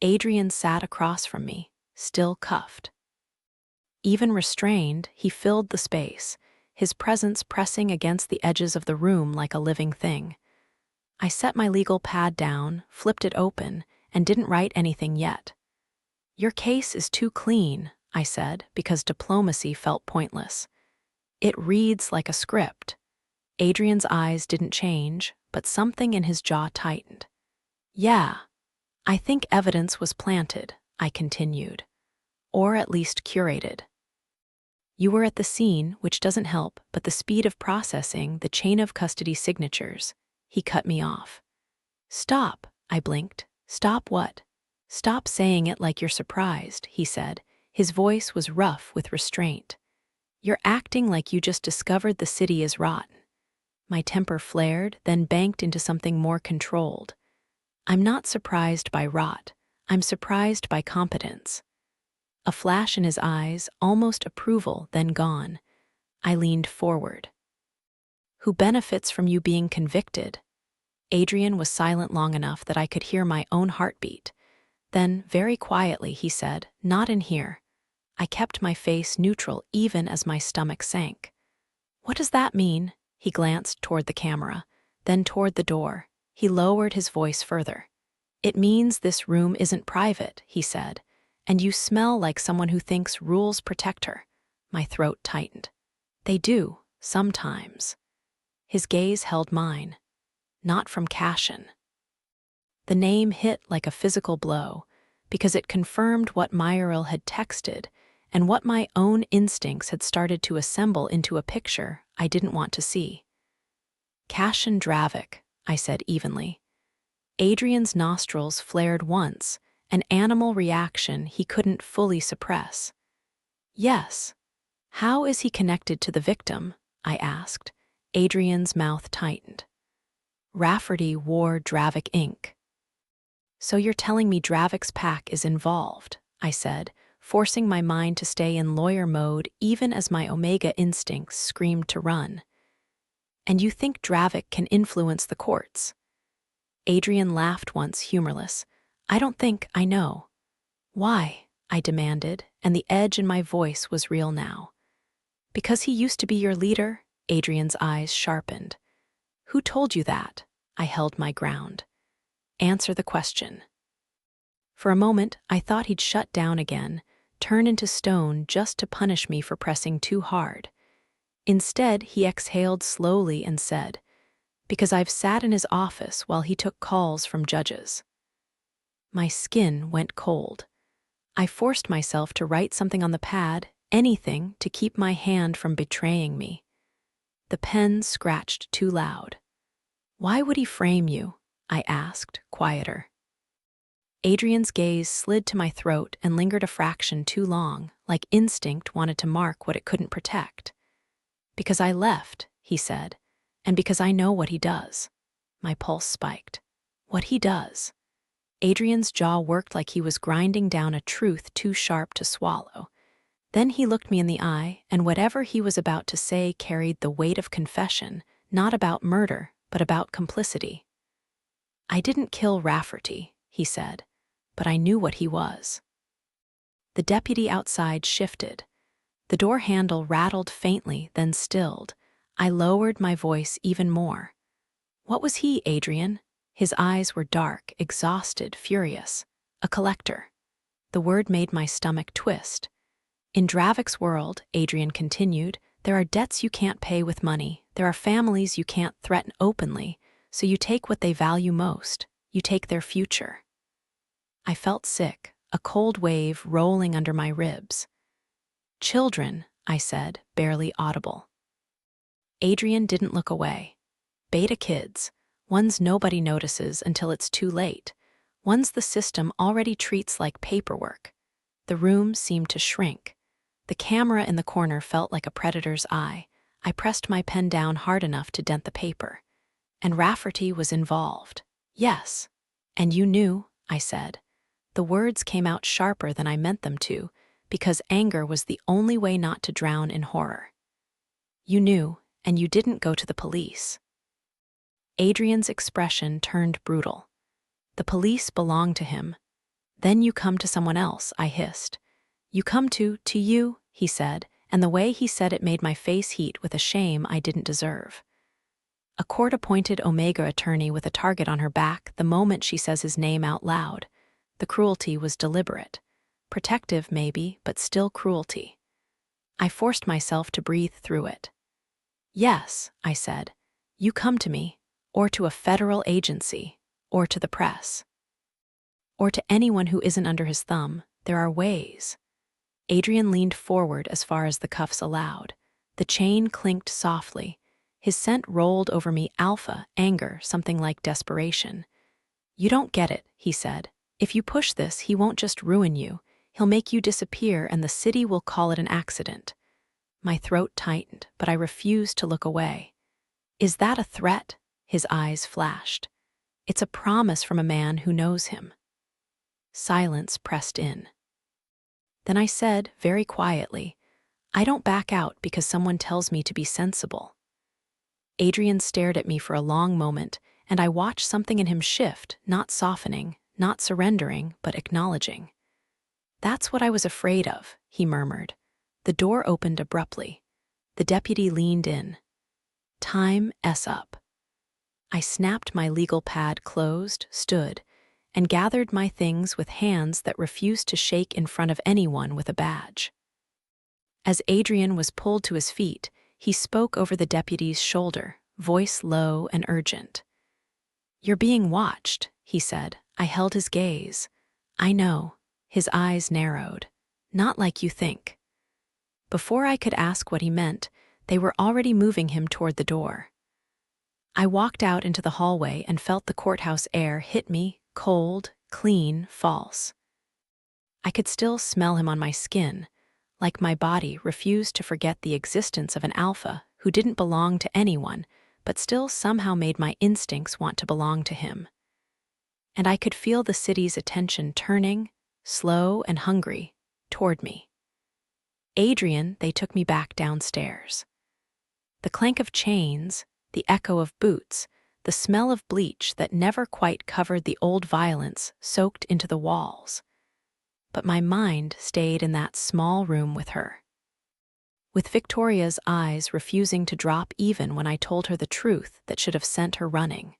Adrian sat across from me, still cuffed. Even restrained, he filled the space, his presence pressing against the edges of the room like a living thing. I set my legal pad down, flipped it open, and didn't write anything yet. Your case is too clean, I said, because diplomacy felt pointless. It reads like a script. Adrian's eyes didn't change, but something in his jaw tightened. Yeah, I think evidence was planted, I continued, or at least curated. You were at the scene, which doesn't help, but the speed of processing, the chain of custody signatures, he cut me off. Stop, I blinked. Stop what? Stop saying it like you're surprised, he said. His voice was rough with restraint. You're acting like you just discovered the city is rotten. My temper flared, then banked into something more controlled. I'm not surprised by rot. I'm surprised by competence. A flash in his eyes, almost approval, then gone. I leaned forward. Who benefits from you being convicted? Adrian was silent long enough that I could hear my own heartbeat. Then, very quietly, he said, "Not in here." I kept my face neutral even as my stomach sank. What does that mean? He glanced toward the camera, then toward the door. He lowered his voice further. It means this room isn't private, he said, and you smell like someone who thinks rules protect her. My throat tightened. They do, sometimes. His gaze held mine. Not from Cashin. The name hit like a physical blow, because it confirmed what Myril had texted and what my own instincts had started to assemble into a picture I didn't want to see. Cashin Dravik, I said evenly. Adrian's nostrils flared once, an animal reaction he couldn't fully suppress. Yes. How is he connected to the victim? I asked. Adrian's mouth tightened. Rafferty wore Dravik ink. So you're telling me Dravik's pack is involved, I said, forcing my mind to stay in lawyer mode even as my Omega instincts screamed to run. And you think Dravik can influence the courts? Adrian laughed once, humorless. I don't think I know. Why? I demanded, and the edge in my voice was real now. Because he used to be your leader? Adrian's eyes sharpened. Who told you that? I held my ground. Answer the question. For a moment, I thought he'd shut down again, turn into stone just to punish me for pressing too hard. Instead, he exhaled slowly and said, because I've sat in his office while he took calls from judges. My skin went cold. I forced myself to write something on the pad, anything to keep my hand from betraying me. The pen scratched too loud. Why would he frame you? I asked, quieter. Adrian's gaze slid to my throat and lingered a fraction too long, like instinct wanted to mark what it couldn't protect. Because I left, he said, and because I know what he does. My pulse spiked. What he does? Adrian's jaw worked like he was grinding down a truth too sharp to swallow. Then he looked me in the eye, and whatever he was about to say carried the weight of confession, not about murder, but about complicity. I didn't kill Rafferty, he said, but I knew what he was. The deputy outside shifted. The door handle rattled faintly, then stilled. I lowered my voice even more. What was he, Adrian? His eyes were dark, exhausted, furious. A collector. The word made my stomach twist. In Dravik's world, Adrian continued, there are debts you can't pay with money. There are families you can't threaten openly, so you take what they value most. You take their future. I felt sick, a cold wave rolling under my ribs. Children, I said, barely audible. Adrian didn't look away. Beta kids, ones nobody notices until it's too late, ones the system already treats like paperwork. The room seemed to shrink. The camera in the corner felt like a predator's eye. I pressed my pen down hard enough to dent the paper. And Rafferty was involved. Yes. And you knew, I said. The words came out sharper than I meant them to, because anger was the only way not to drown in horror. You knew, and you didn't go to the police. Adrian's expression turned brutal. The police belong to him. Then you come to someone else, I hissed. You come to you, he said, and the way he said it made my face heat with a shame I didn't deserve. A court-appointed Omega attorney with a target on her back the moment she says his name out loud. The cruelty was deliberate. Protective, maybe, but still cruelty. I forced myself to breathe through it. Yes, I said, you come to me, or to a federal agency, or to the press. Or to anyone who isn't under his thumb, there are ways. Adrian leaned forward as far as the cuffs allowed. The chain clinked softly. His scent rolled over me, alpha, anger, something like desperation. "You don't get it," he said. "If you push this, he won't just ruin you. He'll make you disappear and the city will call it an accident." My throat tightened, but I refused to look away. "Is that a threat?" His eyes flashed. "It's a promise from a man who knows him." Silence pressed in. Then I said, very quietly, "I don't back out because someone tells me to be sensible." Adrian stared at me for a long moment, and I watched something in him shift, not softening, not surrendering, but acknowledging. "That's what I was afraid of," he murmured. The door opened abruptly. The deputy leaned in. "Time S up." I snapped my legal pad closed, stood, and gathered my things with hands that refused to shake in front of anyone with a badge. As Adrian was pulled to his feet, he spoke over the deputy's shoulder, voice low and urgent. "You're being watched," he said. I held his gaze. "I know." His eyes narrowed. "Not like you think." Before I could ask what he meant, they were already moving him toward the door. I walked out into the hallway and felt the courthouse air hit me, cold, clean, false. I could still smell him on my skin, like my body refused to forget the existence of an alpha who didn't belong to anyone, but still somehow made my instincts want to belong to him. And I could feel the city's attention turning, slow and hungry, toward me. "Adrian," they took me back downstairs. The clank of chains, the echo of boots, the smell of bleach that never quite covered the old violence soaked into the walls. But my mind stayed in that small room with her. With Victoria's eyes refusing to drop even when I told her the truth that should have sent her running.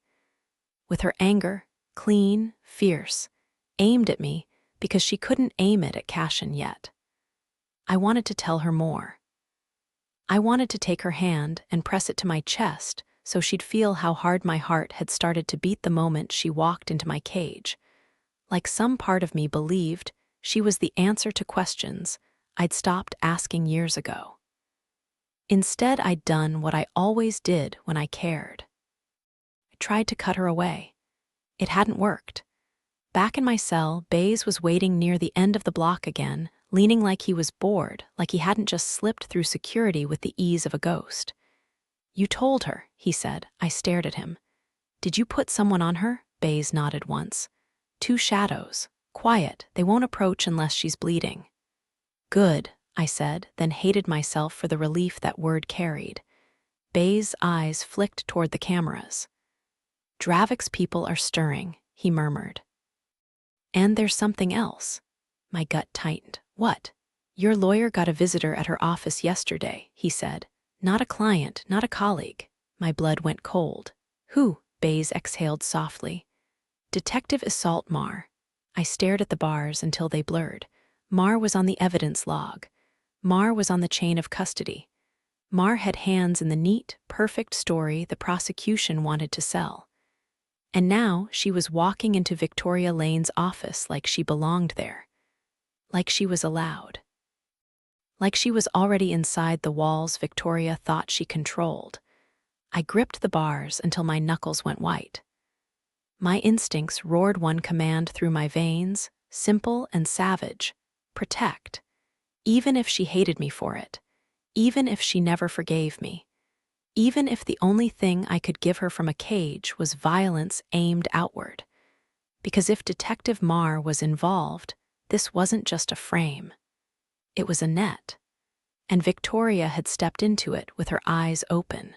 With her anger, clean, fierce, aimed at me because she couldn't aim it at Cashin yet. I wanted to tell her more. I wanted to take her hand and press it to my chest so she'd feel how hard my heart had started to beat the moment she walked into my cage. Like some part of me believed she was the answer to questions I'd stopped asking years ago. Instead, I'd done what I always did when I cared. I tried to cut her away. It hadn't worked. Back in my cell, Baze was waiting near the end of the block again, leaning like he was bored, like he hadn't just slipped through security with the ease of a ghost. "You told her," he said. I stared at him. "Did you put someone on her?" Baze nodded once. "Two shadows. Quiet, they won't approach unless she's bleeding." "Good," I said, then hated myself for the relief that word carried. Baze's eyes flicked toward the cameras. "Dravik's people are stirring," he murmured. "And there's something else." My gut tightened. "What?" "Your lawyer got a visitor at her office yesterday," he said. "Not a client, not a colleague." My blood went cold. "Who?" Baze exhaled softly. "Detective Assault Mar." I stared at the bars until they blurred. Mar was on the evidence log. Mar was on the chain of custody. Mar had hands in the neat, perfect story the prosecution wanted to sell. And now she was walking into Victoria Lane's office like she belonged there. Like she was allowed. Like she was already inside the walls Victoria thought she controlled. I gripped the bars until my knuckles went white. My instincts roared one command through my veins, simple and savage: protect. Even if she hated me for it. Even if she never forgave me. Even if the only thing I could give her from a cage was violence aimed outward. Because if Detective Mar was involved, this wasn't just a frame. It was a net. And Victoria had stepped into it with her eyes open.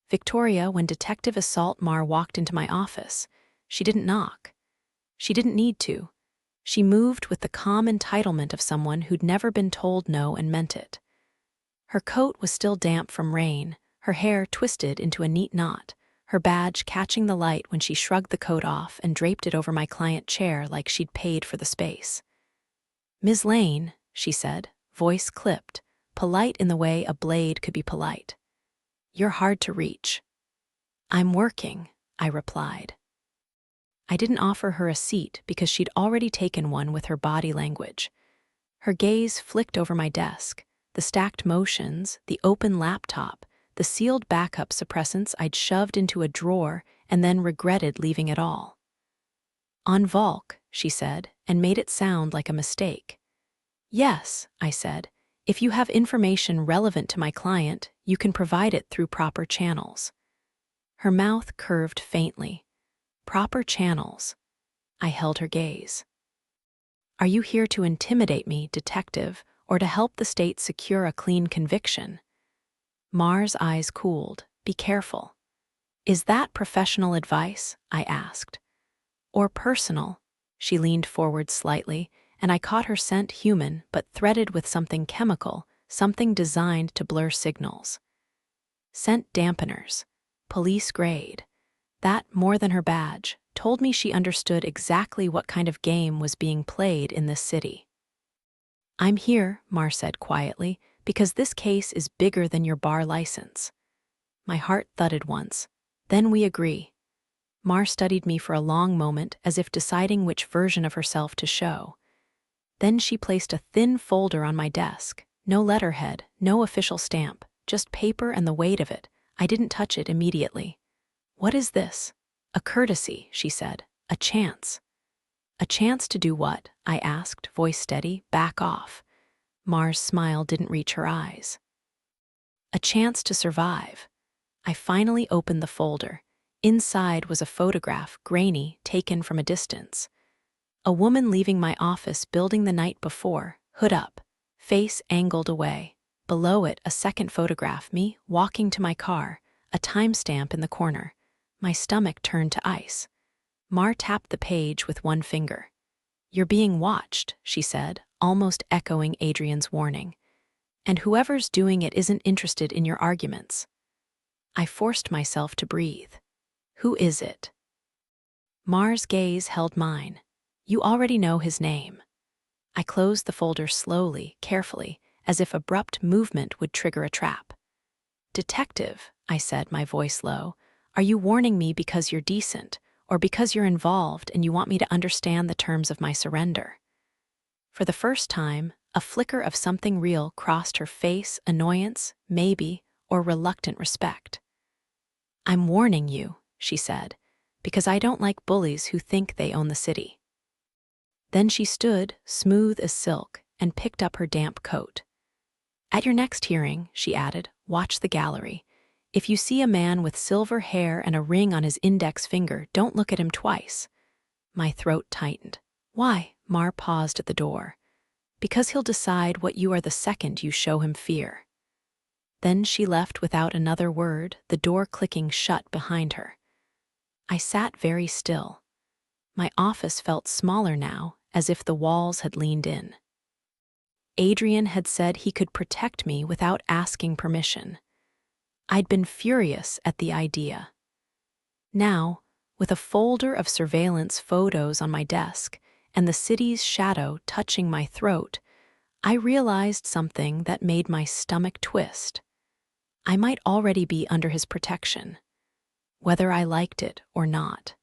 Victoria, when Detective Assault Mar walked into my office, she didn't knock. She didn't need to. She moved with the calm entitlement of someone who'd never been told no and meant it. Her coat was still damp from rain, her hair twisted into a neat knot, her badge catching the light when she shrugged the coat off and draped it over my client chair like she'd paid for the space. "Ms. Lane," she said, voice clipped, polite in the way a blade could be polite. "You're hard to reach." "I'm working," I replied. I didn't offer her a seat because she'd already taken one with her body language. Her gaze flicked over my desk, the stacked motions, the open laptop, the sealed backup suppressants I'd shoved into a drawer and then regretted leaving it all. On Volk, she said, and made it sound like a mistake. Yes, I said. If you have information relevant to my client, you can provide it through proper channels. Her mouth curved faintly. Proper channels. I held her gaze. Are you here to intimidate me, detective, or to help the state secure a clean conviction? Mar's eyes cooled. Be careful. Is that professional advice? I asked. Or personal? She leaned forward slightly, and I caught her scent human but threaded with something chemical, something designed to blur signals. Scent dampeners. Police grade. That, more than her badge, told me she understood exactly what kind of game was being played in this city. I'm here, Mar said quietly, because this case is bigger than your bar license. My heart thudded once. Then we agree. Mar studied me for a long moment as if deciding which version of herself to show. Then she placed a thin folder on my desk. No letterhead, no official stamp, just paper and the weight of it. I didn't touch it immediately. What is this? A courtesy, she said. A chance. A chance to do what? I asked, voice steady. Back off. Mar's smile didn't reach her eyes. A chance to survive. I finally opened the folder. Inside was a photograph, grainy, taken from a distance. A woman leaving my office building the night before, hood up, face angled away. Below it, a second photograph, me walking to my car, a timestamp in the corner. My stomach turned to ice. Mar tapped the page with one finger. You're being watched, she said, almost echoing Adrian's warning. And whoever's doing it isn't interested in your arguments. I forced myself to breathe. Who is it? Mar's gaze held mine. You already know his name. I closed the folder slowly, carefully, as if abrupt movement would trigger a trap. Detective, I said, my voice low, are you warning me because you're decent, or because you're involved and you want me to understand the terms of my surrender? For the first time, a flicker of something real crossed her face, annoyance, maybe, or reluctant respect. I'm warning you, she said, because I don't like bullies who think they own the city. Then she stood, smooth as silk, and picked up her damp coat. At your next hearing, she added, watch the gallery. If you see a man with silver hair and a ring on his index finger, don't look at him twice. My throat tightened. Why? Mar paused at the door. Because he'll decide what you are the second you show him fear. Then she left without another word, the door clicking shut behind her. I sat very still. My office felt smaller now, as if the walls had leaned in. Adrian had said he could protect me without asking permission. I'd been furious at the idea. Now, with a folder of surveillance photos on my desk and the city's shadow touching my throat, I realized something that made my stomach twist. I might already be under his protection, whether I liked it or not.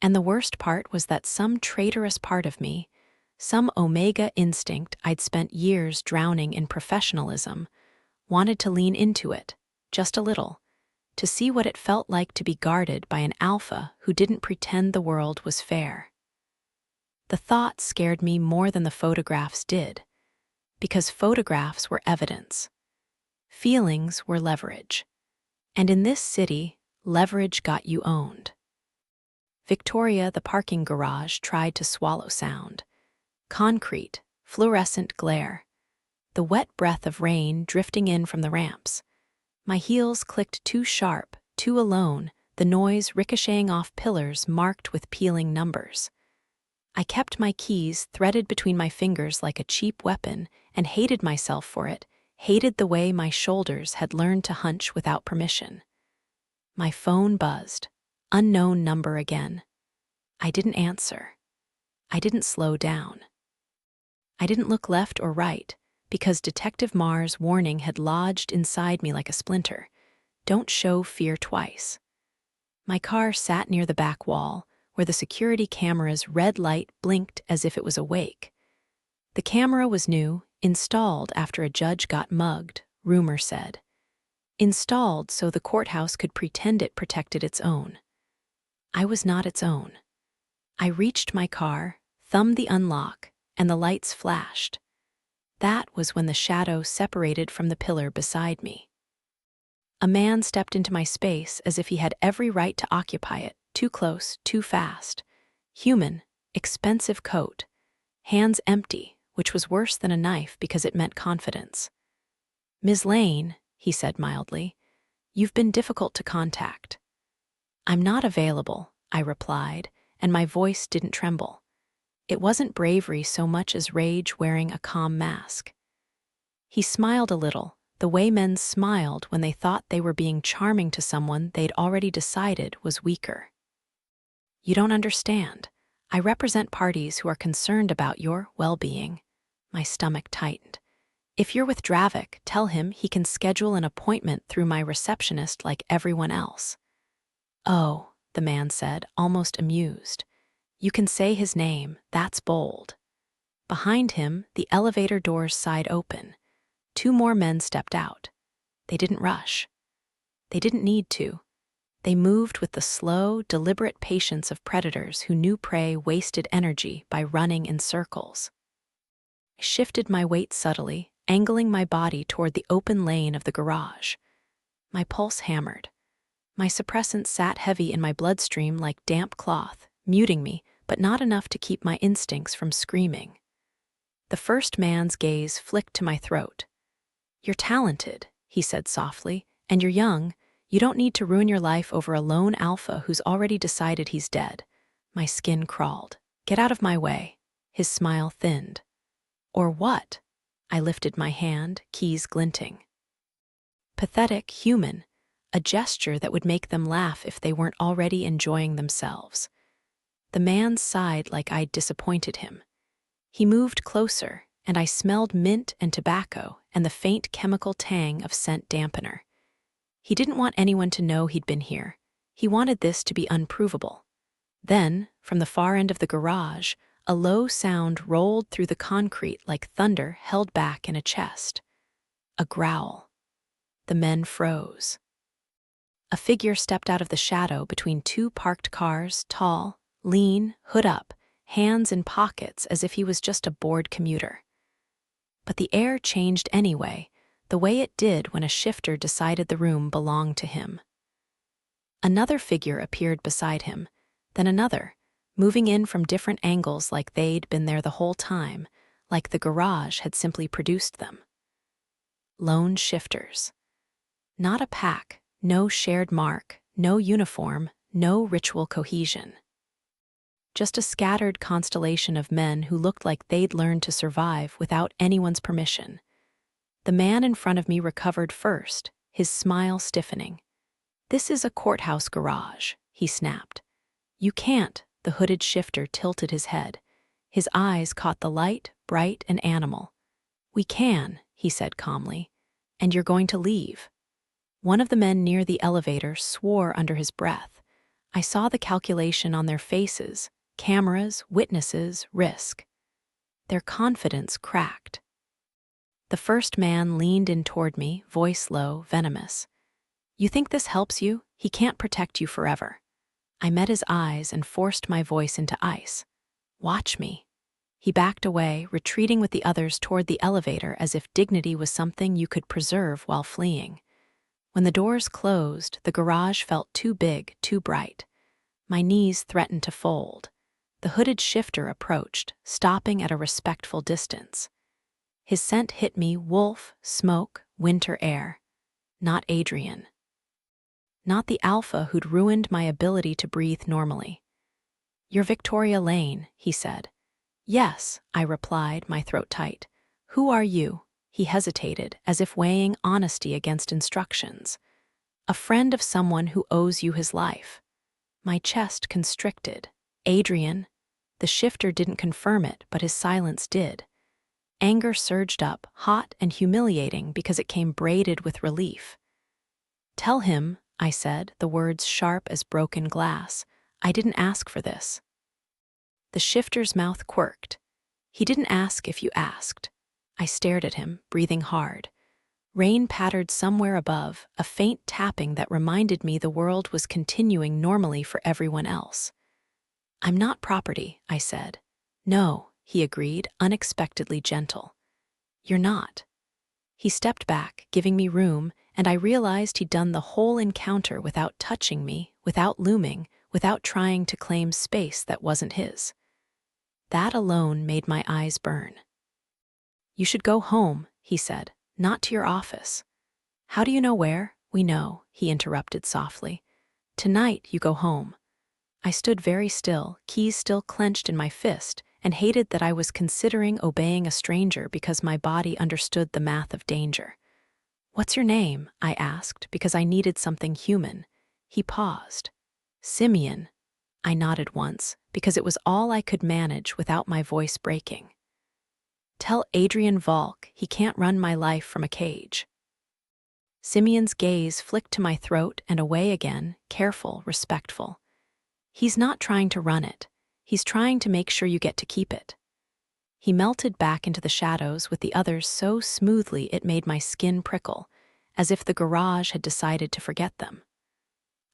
And the worst part was that some traitorous part of me, some Omega instinct I'd spent years drowning in professionalism, wanted to lean into it, just a little, to see what it felt like to be guarded by an alpha who didn't pretend the world was fair. The thought scared me more than the photographs did, because photographs were evidence. Feelings were leverage. And in this city, leverage got you owned. Victoria, the parking garage, tried to swallow sound. Concrete, fluorescent glare. The wet breath of rain drifting in from the ramps. My heels clicked too sharp, too alone, the noise ricocheting off pillars marked with peeling numbers. I kept my keys threaded between my fingers like a cheap weapon and hated myself for it, hated the way my shoulders had learned to hunch without permission. My phone buzzed. Unknown number again. I didn't answer. I didn't slow down. I didn't look left or right, because Detective Mar's warning had lodged inside me like a splinter. Don't show fear twice. My car sat near the back wall, where the security camera's red light blinked as if it was awake. The camera was new, installed after a judge got mugged, rumor said. Installed so the courthouse could pretend it protected its own. I was not its own. I reached my car, thumbed the unlock, and the lights flashed. That was when the shadow separated from the pillar beside me. A man stepped into my space as if he had every right to occupy it, too close, too fast. Human, expensive coat, hands empty, which was worse than a knife because it meant confidence. "Ms. Lane," he said mildly, "you've been difficult to contact." "I'm not available," I replied, and my voice didn't tremble. It wasn't bravery so much as rage wearing a calm mask. He smiled a little, the way men smiled when they thought they were being charming to someone they'd already decided was weaker. "You don't understand. I represent parties who are concerned about your well-being." My stomach tightened. "If you're with Dravik, tell him he can schedule an appointment through my receptionist like everyone else." "Oh," the man said, almost amused. "You can say his name, that's bold." Behind him, the elevator doors sighed open. 2 more men stepped out. They didn't rush. They didn't need to. They moved with the slow, deliberate patience of predators who knew prey wasted energy by running in circles. I shifted my weight subtly, angling my body toward the open lane of the garage. My pulse hammered. My suppressant sat heavy in my bloodstream like damp cloth, muting me, but not enough to keep my instincts from screaming. The first man's gaze flicked to my throat. "You're talented," he said softly, "and you're young. You don't need to ruin your life over a lone alpha who's already decided he's dead." My skin crawled. "Get out of my way." His smile thinned. "Or what?" I lifted my hand, keys glinting. Pathetic, human, a gesture that would make them laugh if they weren't already enjoying themselves. The man sighed like I'd disappointed him. He moved closer, and I smelled mint and tobacco and the faint chemical tang of scent dampener. He didn't want anyone to know he'd been here. He wanted this to be unprovable. Then, from the far end of the garage, a low sound rolled through the concrete like thunder held back in a chest. A growl. The men froze. A figure stepped out of the shadow between 2 parked cars, tall, lean, hood up, hands in pockets as if he was just a bored commuter. But the air changed anyway, the way it did when a shifter decided the room belonged to him. Another figure appeared beside him, then another, moving in from different angles like they'd been there the whole time, like the garage had simply produced them. Lone shifters. Not a pack, no shared mark, no uniform, no ritual cohesion. Just a scattered constellation of men who looked like they'd learned to survive without anyone's permission. The man in front of me recovered first, his smile stiffening. "This is a courthouse garage," he snapped. "You can't," the hooded shifter tilted his head. His eyes caught the light, bright and animal. "We can," he said calmly, "and you're going to leave." One of the men near the elevator swore under his breath. I saw the calculation on their faces, cameras, witnesses, risk. Their confidence cracked. The first man leaned in toward me, voice low, venomous. "You think this helps you? He can't protect you forever." I met his eyes and forced my voice into ice. "Watch me." He backed away, retreating with the others toward the elevator as if dignity was something you could preserve while fleeing. When the doors closed, the garage felt too big, too bright. My knees threatened to fold. The hooded shifter approached, stopping at a respectful distance. His scent hit me: wolf, smoke, winter air. Not Adrian. Not the alpha who'd ruined my ability to breathe normally. "You're Victoria Lane," he said. "Yes," I replied, my throat tight. "Who are you?" He hesitated, as if weighing honesty against instructions. "A friend of someone who owes you his life." My chest constricted. "Adrian?" The shifter didn't confirm it, but his silence did. Anger surged up, hot and humiliating because it came braided with relief. "Tell him," I said, the words sharp as broken glass, "I didn't ask for this." The shifter's mouth quirked. "He didn't ask if you asked." I stared at him, breathing hard. Rain pattered somewhere above, a faint tapping that reminded me the world was continuing normally for everyone else. I'm not property, I said. No, he agreed, unexpectedly gentle. You're not. He stepped back, giving me room, and I realized he'd done the whole encounter without touching me, without looming, without trying to claim space that wasn't his. That alone made my eyes burn. You should go home, he said, not to your office. How do you know where? We know, he interrupted softly. Tonight you go home. I stood very still, keys still clenched in my fist, and hated that I was considering obeying a stranger because my body understood the math of danger. What's your name? I asked, because I needed something human. He paused. Simeon. I nodded once, because it was all I could manage without my voice breaking. Tell Adrian Volk he can't run my life from a cage. Simeon's gaze flicked to my throat and away again, careful, respectful. He's not trying to run it. He's trying to make sure you get to keep it. He melted back into the shadows with the others so smoothly it made my skin prickle, as if the garage had decided to forget them.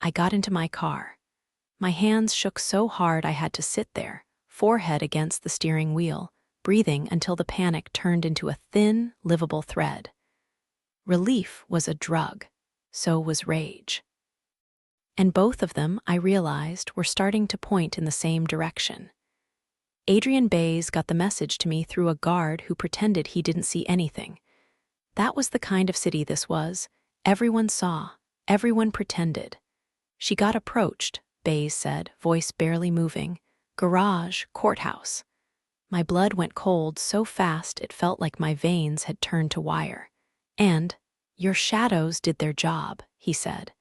I got into my car. My hands shook so hard I had to sit there, forehead against the steering wheel, breathing until the panic turned into a thin, livable thread. Relief was a drug. So was rage. And both of them, I realized, were starting to point in the same direction. Adrian Bays got the message to me through a guard who pretended he didn't see anything. That was the kind of city this was. Everyone saw. Everyone pretended. She got approached, Bays said, voice barely moving. Garage, courthouse. My blood went cold so fast it felt like my veins had turned to wire. And, your shadows did their job, he said.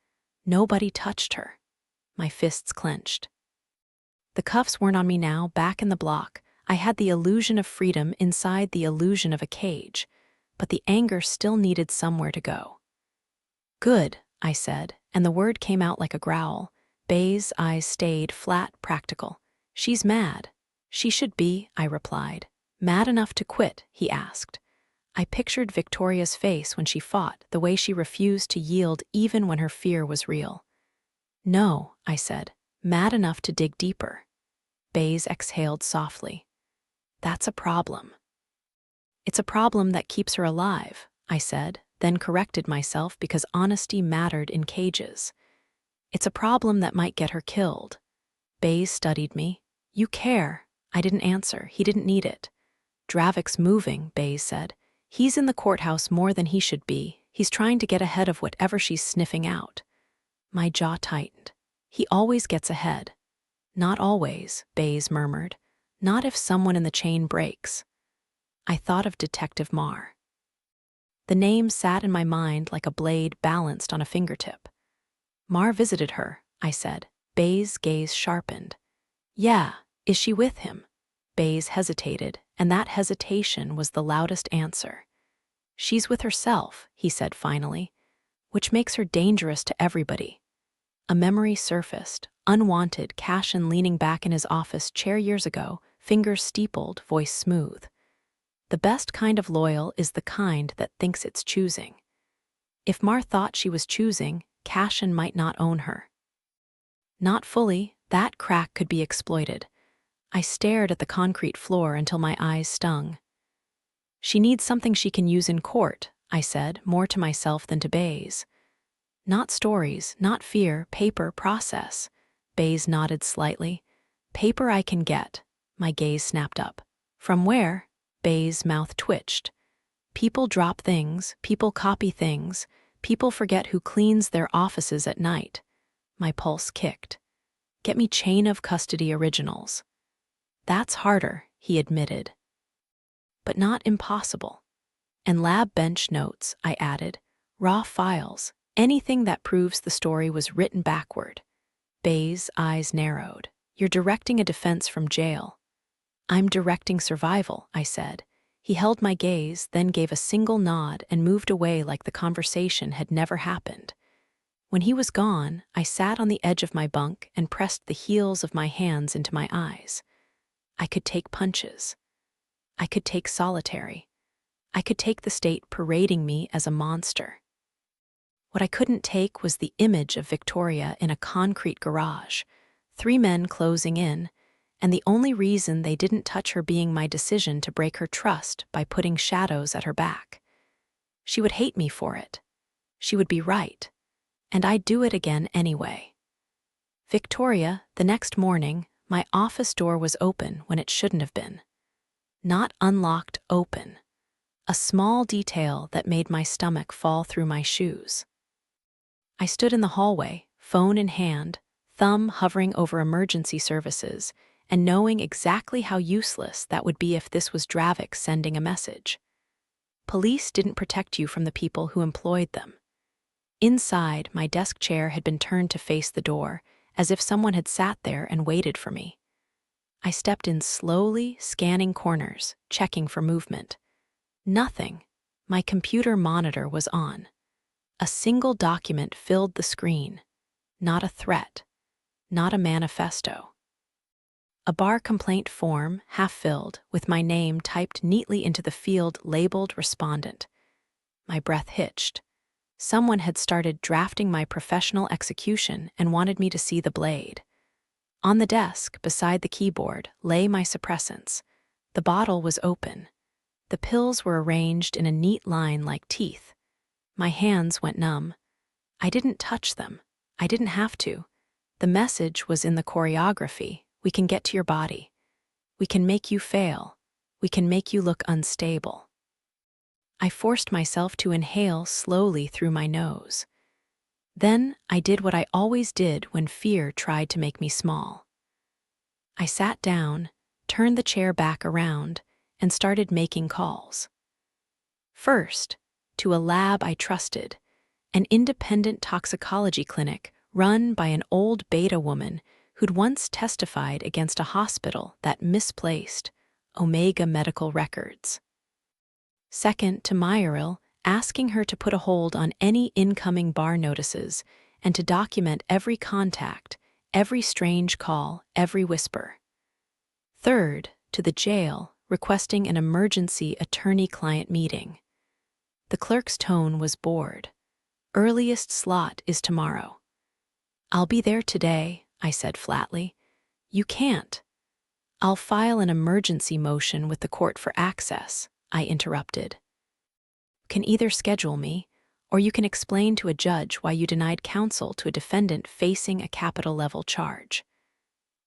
Nobody touched her. My fists clenched. The cuffs weren't on me now, back in the block. I had the illusion of freedom inside the illusion of a cage, but the anger still needed somewhere to go. Good, I said, and the word came out like a growl. Bay's eyes stayed flat, practical. She's mad. She should be, I replied. Mad enough to quit, he asked. I pictured Victoria's face when she fought, the way she refused to yield even when her fear was real. No, I said, mad enough to dig deeper. Bays exhaled softly. That's a problem. It's a problem that keeps her alive, I said, then corrected myself because honesty mattered in cages. It's a problem that might get her killed. Bays studied me. You care. I didn't answer. He didn't need it. Dravik's moving, Bays said. He's in the courthouse more than he should be. He's trying to get ahead of whatever she's sniffing out. My jaw tightened. He always gets ahead. Not always, Bays murmured. Not if someone in the chain breaks. I thought of Detective Marr. The name sat in my mind like a blade balanced on a fingertip. Marr visited her, I said. Bays' gaze sharpened. Yeah, is she with him? Bays hesitated, and that hesitation was the loudest answer. She's with herself, he said finally, which makes her dangerous to everybody. A memory surfaced, unwanted, Cashin leaning back in his office chair years ago, fingers steepled, voice smooth. The best kind of loyal is the kind that thinks it's choosing. If Marr thought she was choosing, Cashin might not own her. Not fully, that crack could be exploited. I stared at the concrete floor until my eyes stung. She needs something she can use in court, I said, more to myself than to Bays. Not stories, not fear, paper, process. Bays nodded slightly. Paper I can get. My gaze snapped up. From where? Bays' mouth twitched. People drop things, people copy things, people forget who cleans their offices at night. My pulse kicked. Get me chain of custody originals. That's harder, he admitted. But not impossible. And lab bench notes, I added. Raw files, anything that proves the story was written backward. Bays' eyes narrowed. You're directing a defense from jail. I'm directing survival, I said. He held my gaze, then gave a single nod and moved away like the conversation had never happened. When he was gone, I sat on the edge of my bunk and pressed the heels of my hands into my eyes. I could take punches. I could take solitary. I could take the state parading me as a monster. What I couldn't take was the image of Victoria in a concrete garage, 3 men closing in, and the only reason they didn't touch her being my decision to break her trust by putting shadows at her back. She would hate me for it. She would be right. And I'd do it again anyway. Victoria, the next morning, my office door was open when it shouldn't have been. Not unlocked, open. A small detail that made my stomach fall through my shoes. I stood in the hallway, phone in hand, thumb hovering over emergency services, and knowing exactly how useless that would be if this was Dravik sending a message. Police didn't protect you from the people who employed them. Inside, my desk chair had been turned to face the door, as if someone had sat there and waited for me. I stepped in slowly, scanning corners, checking for movement. Nothing. My computer monitor was on. A single document filled the screen. Not a threat. Not a manifesto. A bar complaint form, half-filled, with my name typed neatly into the field labeled respondent. My breath hitched. Someone had started drafting my professional execution and wanted me to see the blade. On the desk, beside the keyboard, lay my suppressants. The bottle was open. The pills were arranged in a neat line like teeth. My hands went numb. I didn't touch them. I didn't have to. The message was in the choreography. We can get to your body. We can make you fail. We can make you look unstable. I forced myself to inhale slowly through my nose. Then I did what I always did when fear tried to make me small. I sat down, turned the chair back around, and started making calls. First, to a lab I trusted, an independent toxicology clinic run by an old beta woman who'd once testified against a hospital that misplaced Omega medical records. Second, to Meyeril, asking her to put a hold on any incoming bar notices and to document every contact, every strange call, every whisper. Third, to the jail, requesting an emergency attorney-client meeting. The clerk's tone was bored. Earliest slot is tomorrow. I'll be there today, I said flatly. You can't. I'll file an emergency motion with the court for access, I interrupted. Can either schedule me, or you can explain to a judge why you denied counsel to a defendant facing a capital-level charge.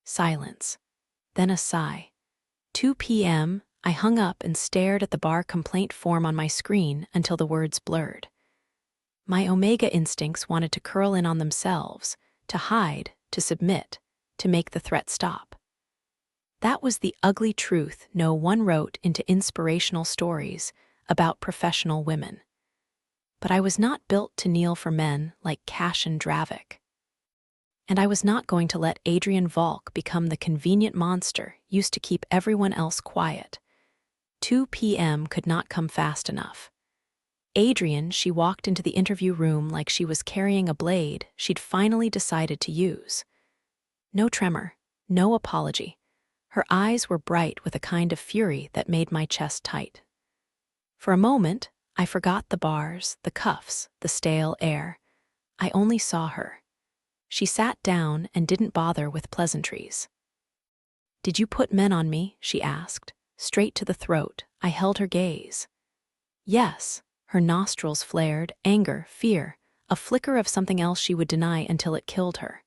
Silence. Then a sigh. 2 p.m., I hung up and stared at the bar complaint form on my screen until the words blurred. My Omega instincts wanted to curl in on themselves, to hide, to submit, to make the threat stop. That was the ugly truth no one wrote into inspirational stories about professional women. But I was not built to kneel for men like Cash and Dravik. And I was not going to let Adrian Volk become the convenient monster used to keep everyone else quiet. 2 p.m. could not come fast enough. Adrian, she walked into the interview room like she was carrying a blade she'd finally decided to use. No tremor, no apology. Her eyes were bright with a kind of fury that made my chest tight. For a moment, I forgot the bars, the cuffs, the stale air. I only saw her. She sat down and didn't bother with pleasantries. "Did you put men on me?" she asked. Straight to the throat, I held her gaze. Yes, her nostrils flared, anger, fear, a flicker of something else she would deny until it killed her.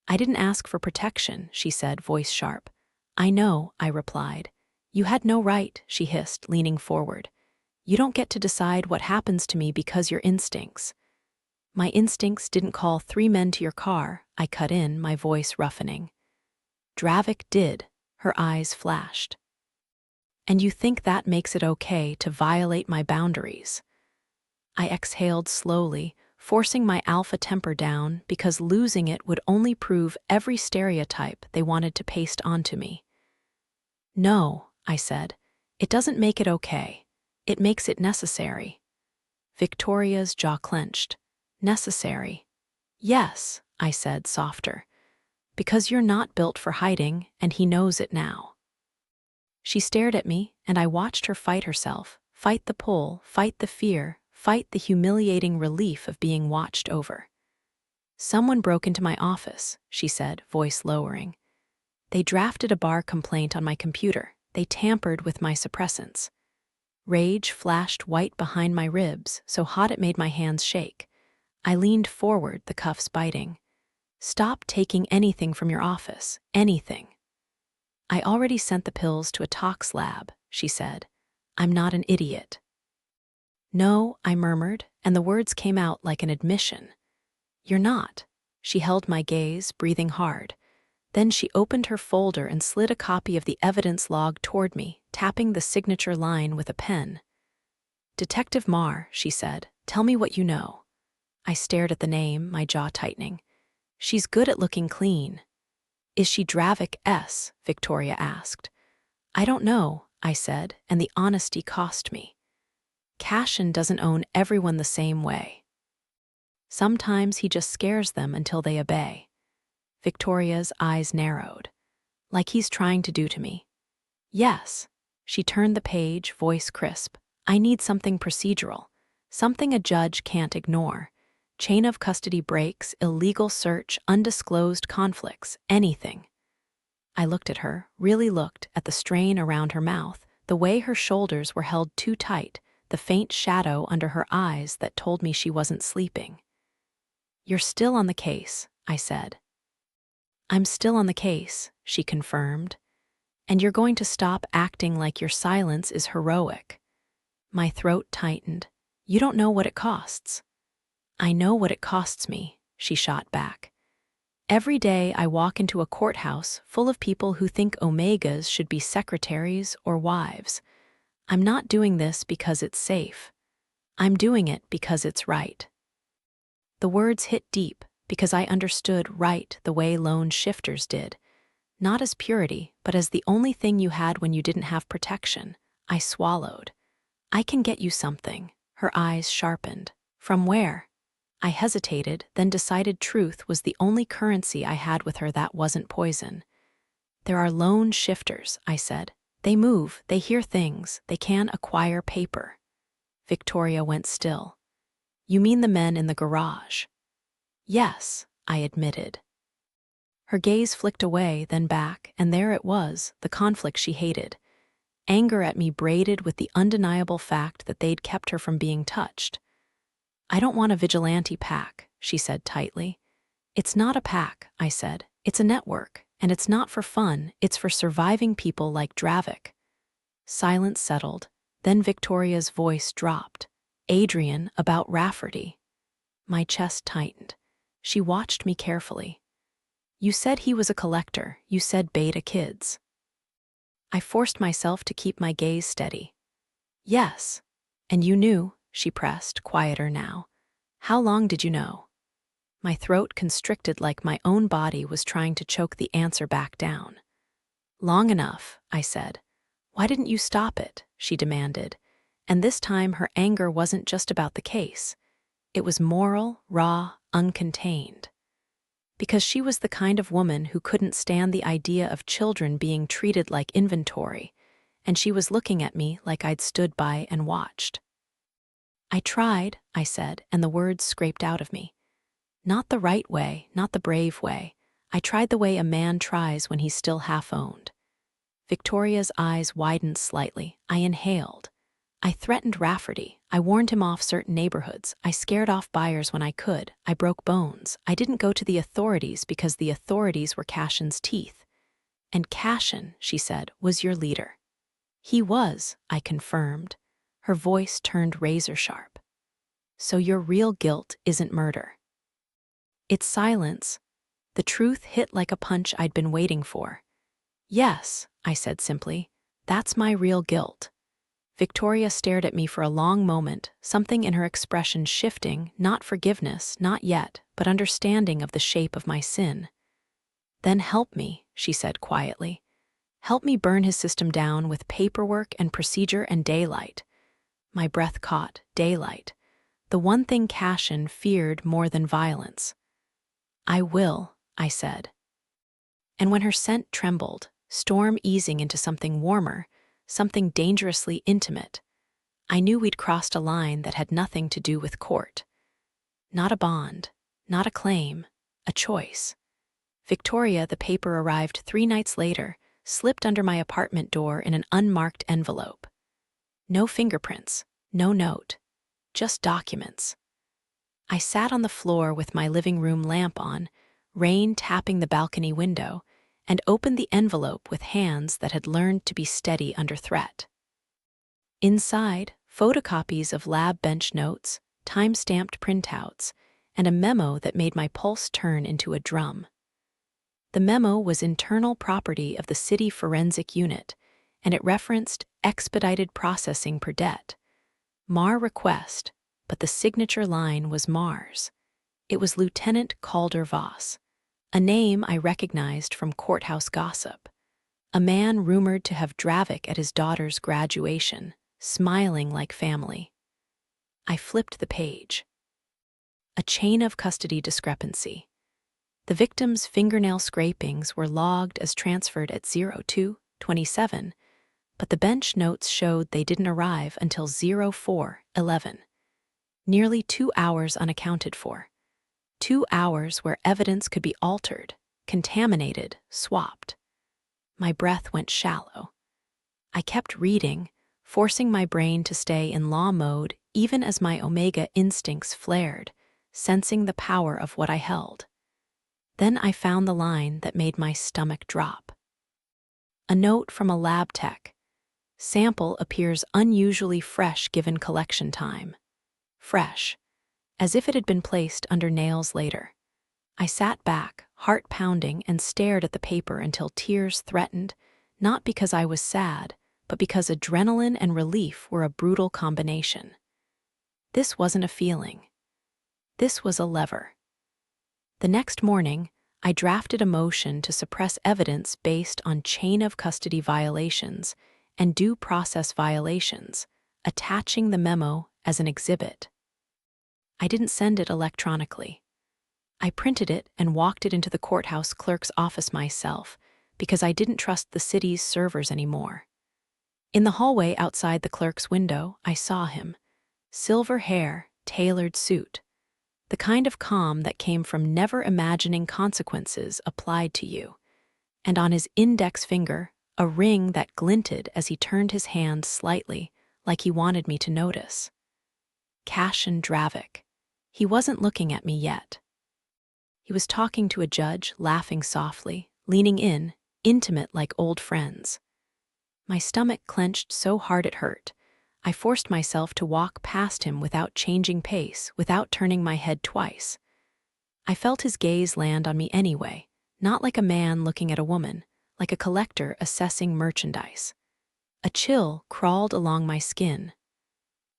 "I didn't ask for protection," she said, voice sharp. "I know," I replied. "You had no right," she hissed, leaning forward. "You don't get to decide what happens to me because your instincts." "My instincts didn't call 3 men to your car," I cut in, my voice roughening. "Dravik did," her eyes flashed. "And you think that makes it okay to violate my boundaries?" I exhaled slowly, forcing my alpha temper down because losing it would only prove every stereotype they wanted to paste onto me. "No," I said, "it doesn't make it okay. It makes it necessary." Victoria's jaw clenched. "Necessary?" "Yes," I said, softer. "Because you're not built for hiding, and he knows it now." She stared at me, and I watched her fight herself, fight the pull, fight the fear, fight the humiliating relief of being watched over. "Someone broke into my office," she said, voice lowering. They drafted a bar complaint on my computer. They tampered with my suppressants. Rage flashed white behind my ribs, so hot it made my hands shake. I leaned forward, the cuffs biting. Stop taking anything from your office. Anything. I already sent the pills to a tox lab, she said. I'm not an idiot. No, I murmured, and the words came out like an admission. You're not. She held my gaze, breathing hard. Then she opened her folder and slid a copy of the evidence log toward me, tapping the signature line with a pen. Detective Marr, she said, tell me what you know. I stared at the name, my jaw tightening. She's good at looking clean. Is she Dravik S? Victoria asked. I don't know, I said, and the honesty cost me. Cashin doesn't own everyone the same way. Sometimes he just scares them until they obey. Victoria's eyes narrowed, like he's trying to do to me. Yes. She turned the page, voice crisp. I need something procedural, something a judge can't ignore. Chain of custody breaks, illegal search, undisclosed conflicts, anything. I looked at her, really looked at the strain around her mouth, the way her shoulders were held too tight, the faint shadow under her eyes that told me she wasn't sleeping. You're still on the case, I said. I'm still on the case, she confirmed. And you're going to stop acting like your silence is heroic. My throat tightened. You don't know what it costs. I know what it costs me, she shot back. Every day I walk into a courthouse full of people who think Omegas should be secretaries or wives. I'm not doing this because it's safe. I'm doing it because it's right. The words hit deep because I understood right the way lone shifters did. Not as purity, but as the only thing you had when you didn't have protection. I swallowed. I can get you something. Her eyes sharpened. From where? I hesitated, then decided truth was the only currency I had with her that wasn't poison. There are lone shifters, I said. They move, they hear things, they can acquire paper. Victoria went still. You mean the men in the garage? Yes, I admitted. Her gaze flicked away, then back, and there it was, the conflict she hated. Anger at me braided with the undeniable fact that they'd kept her from being touched. I don't want a vigilante pack, she said tightly. It's not a pack, I said. It's a network, and it's not for fun, it's for surviving people like Dravik. Silence settled, then Victoria's voice dropped. Adrian, about Rafferty. My chest tightened. She watched me carefully. You said he was a collector, you said beta kids. I forced myself to keep my gaze steady. Yes. And you knew, she pressed, quieter now. How long did you know? My throat constricted like my own body was trying to choke the answer back down. Long enough, I said. Why didn't you stop it? She demanded. And this time her anger wasn't just about the case. It was moral, raw, uncontained. Because she was the kind of woman who couldn't stand the idea of children being treated like inventory, and she was looking at me like I'd stood by and watched. I tried, I said, and the words scraped out of me. Not the right way, not the brave way. I tried the way a man tries when he's still half-owned. Victoria's eyes widened slightly. I inhaled. I threatened Rafferty. I warned him off certain neighborhoods. I scared off buyers when I could. I broke bones. I didn't go to the authorities because the authorities were Cashin's teeth. And Cashin, she said, was your leader. He was, I confirmed. Her voice turned razor sharp. So your real guilt isn't murder. It's silence. The truth hit like a punch I'd been waiting for. Yes, I said simply. That's my real guilt. Victoria stared at me for a long moment, something in her expression shifting, not forgiveness, not yet, but understanding of the shape of my sin. Then help me, she said quietly. Help me burn his system down with paperwork and procedure and daylight. My breath caught. Daylight. The one thing Cashin feared more than violence. I will, I said. And when her scent trembled, storm easing into something warmer, something dangerously intimate, I knew we'd crossed a line that had nothing to do with court. Not a bond, not a claim, a choice. Victoria, the paper arrived 3 nights later, slipped under my apartment door in an unmarked envelope. No fingerprints, no note, just documents. I sat on the floor with my living room lamp on, rain tapping the balcony window, and opened the envelope with hands that had learned to be steady under threat. Inside, photocopies of lab bench notes, time-stamped printouts, and a memo that made my pulse turn into a drum. The memo was internal property of the city forensic unit, and it referenced expedited processing per det. Mar request, but the signature line was Mar's. It was Lieutenant Calder Voss, a name I recognized from courthouse gossip. A man rumored to have Dravik at his daughter's graduation, smiling like family. I flipped the page. A chain of custody discrepancy. The victim's fingernail scrapings were logged as transferred at 02:27, but the bench notes showed they didn't arrive until 04:11. Nearly 2 hours unaccounted for. 2 hours where evidence could be altered, contaminated, swapped. My breath went shallow. I kept reading, forcing my brain to stay in law mode even as my Omega instincts flared, sensing the power of what I held. Then I found the line that made my stomach drop. A note from a lab tech. Sample appears unusually fresh given collection time. Fresh, as if it had been placed under nails later. I sat back, heart pounding, and stared at the paper until tears threatened, not because I was sad, but because adrenaline and relief were a brutal combination. This wasn't a feeling. This was a lever. The next morning, I drafted a motion to suppress evidence based on chain of custody violations and due process violations, attaching the memo as an exhibit. I didn't send it electronically. I printed it and walked it into the courthouse clerk's office myself because I didn't trust the city's servers anymore. In the hallway outside the clerk's window, I saw him. Silver hair, tailored suit. The kind of calm that came from never imagining consequences applied to you. And on his index finger, a ring that glinted as he turned his hand slightly, like he wanted me to notice. Cashin Dravik. He wasn't looking at me yet. He was talking to a judge, laughing softly, leaning in, intimate like old friends. My stomach clenched so hard it hurt. I forced myself to walk past him without changing pace, without turning my head twice. I felt his gaze land on me anyway, not like a man looking at a woman, like a collector assessing merchandise. A chill crawled along my skin.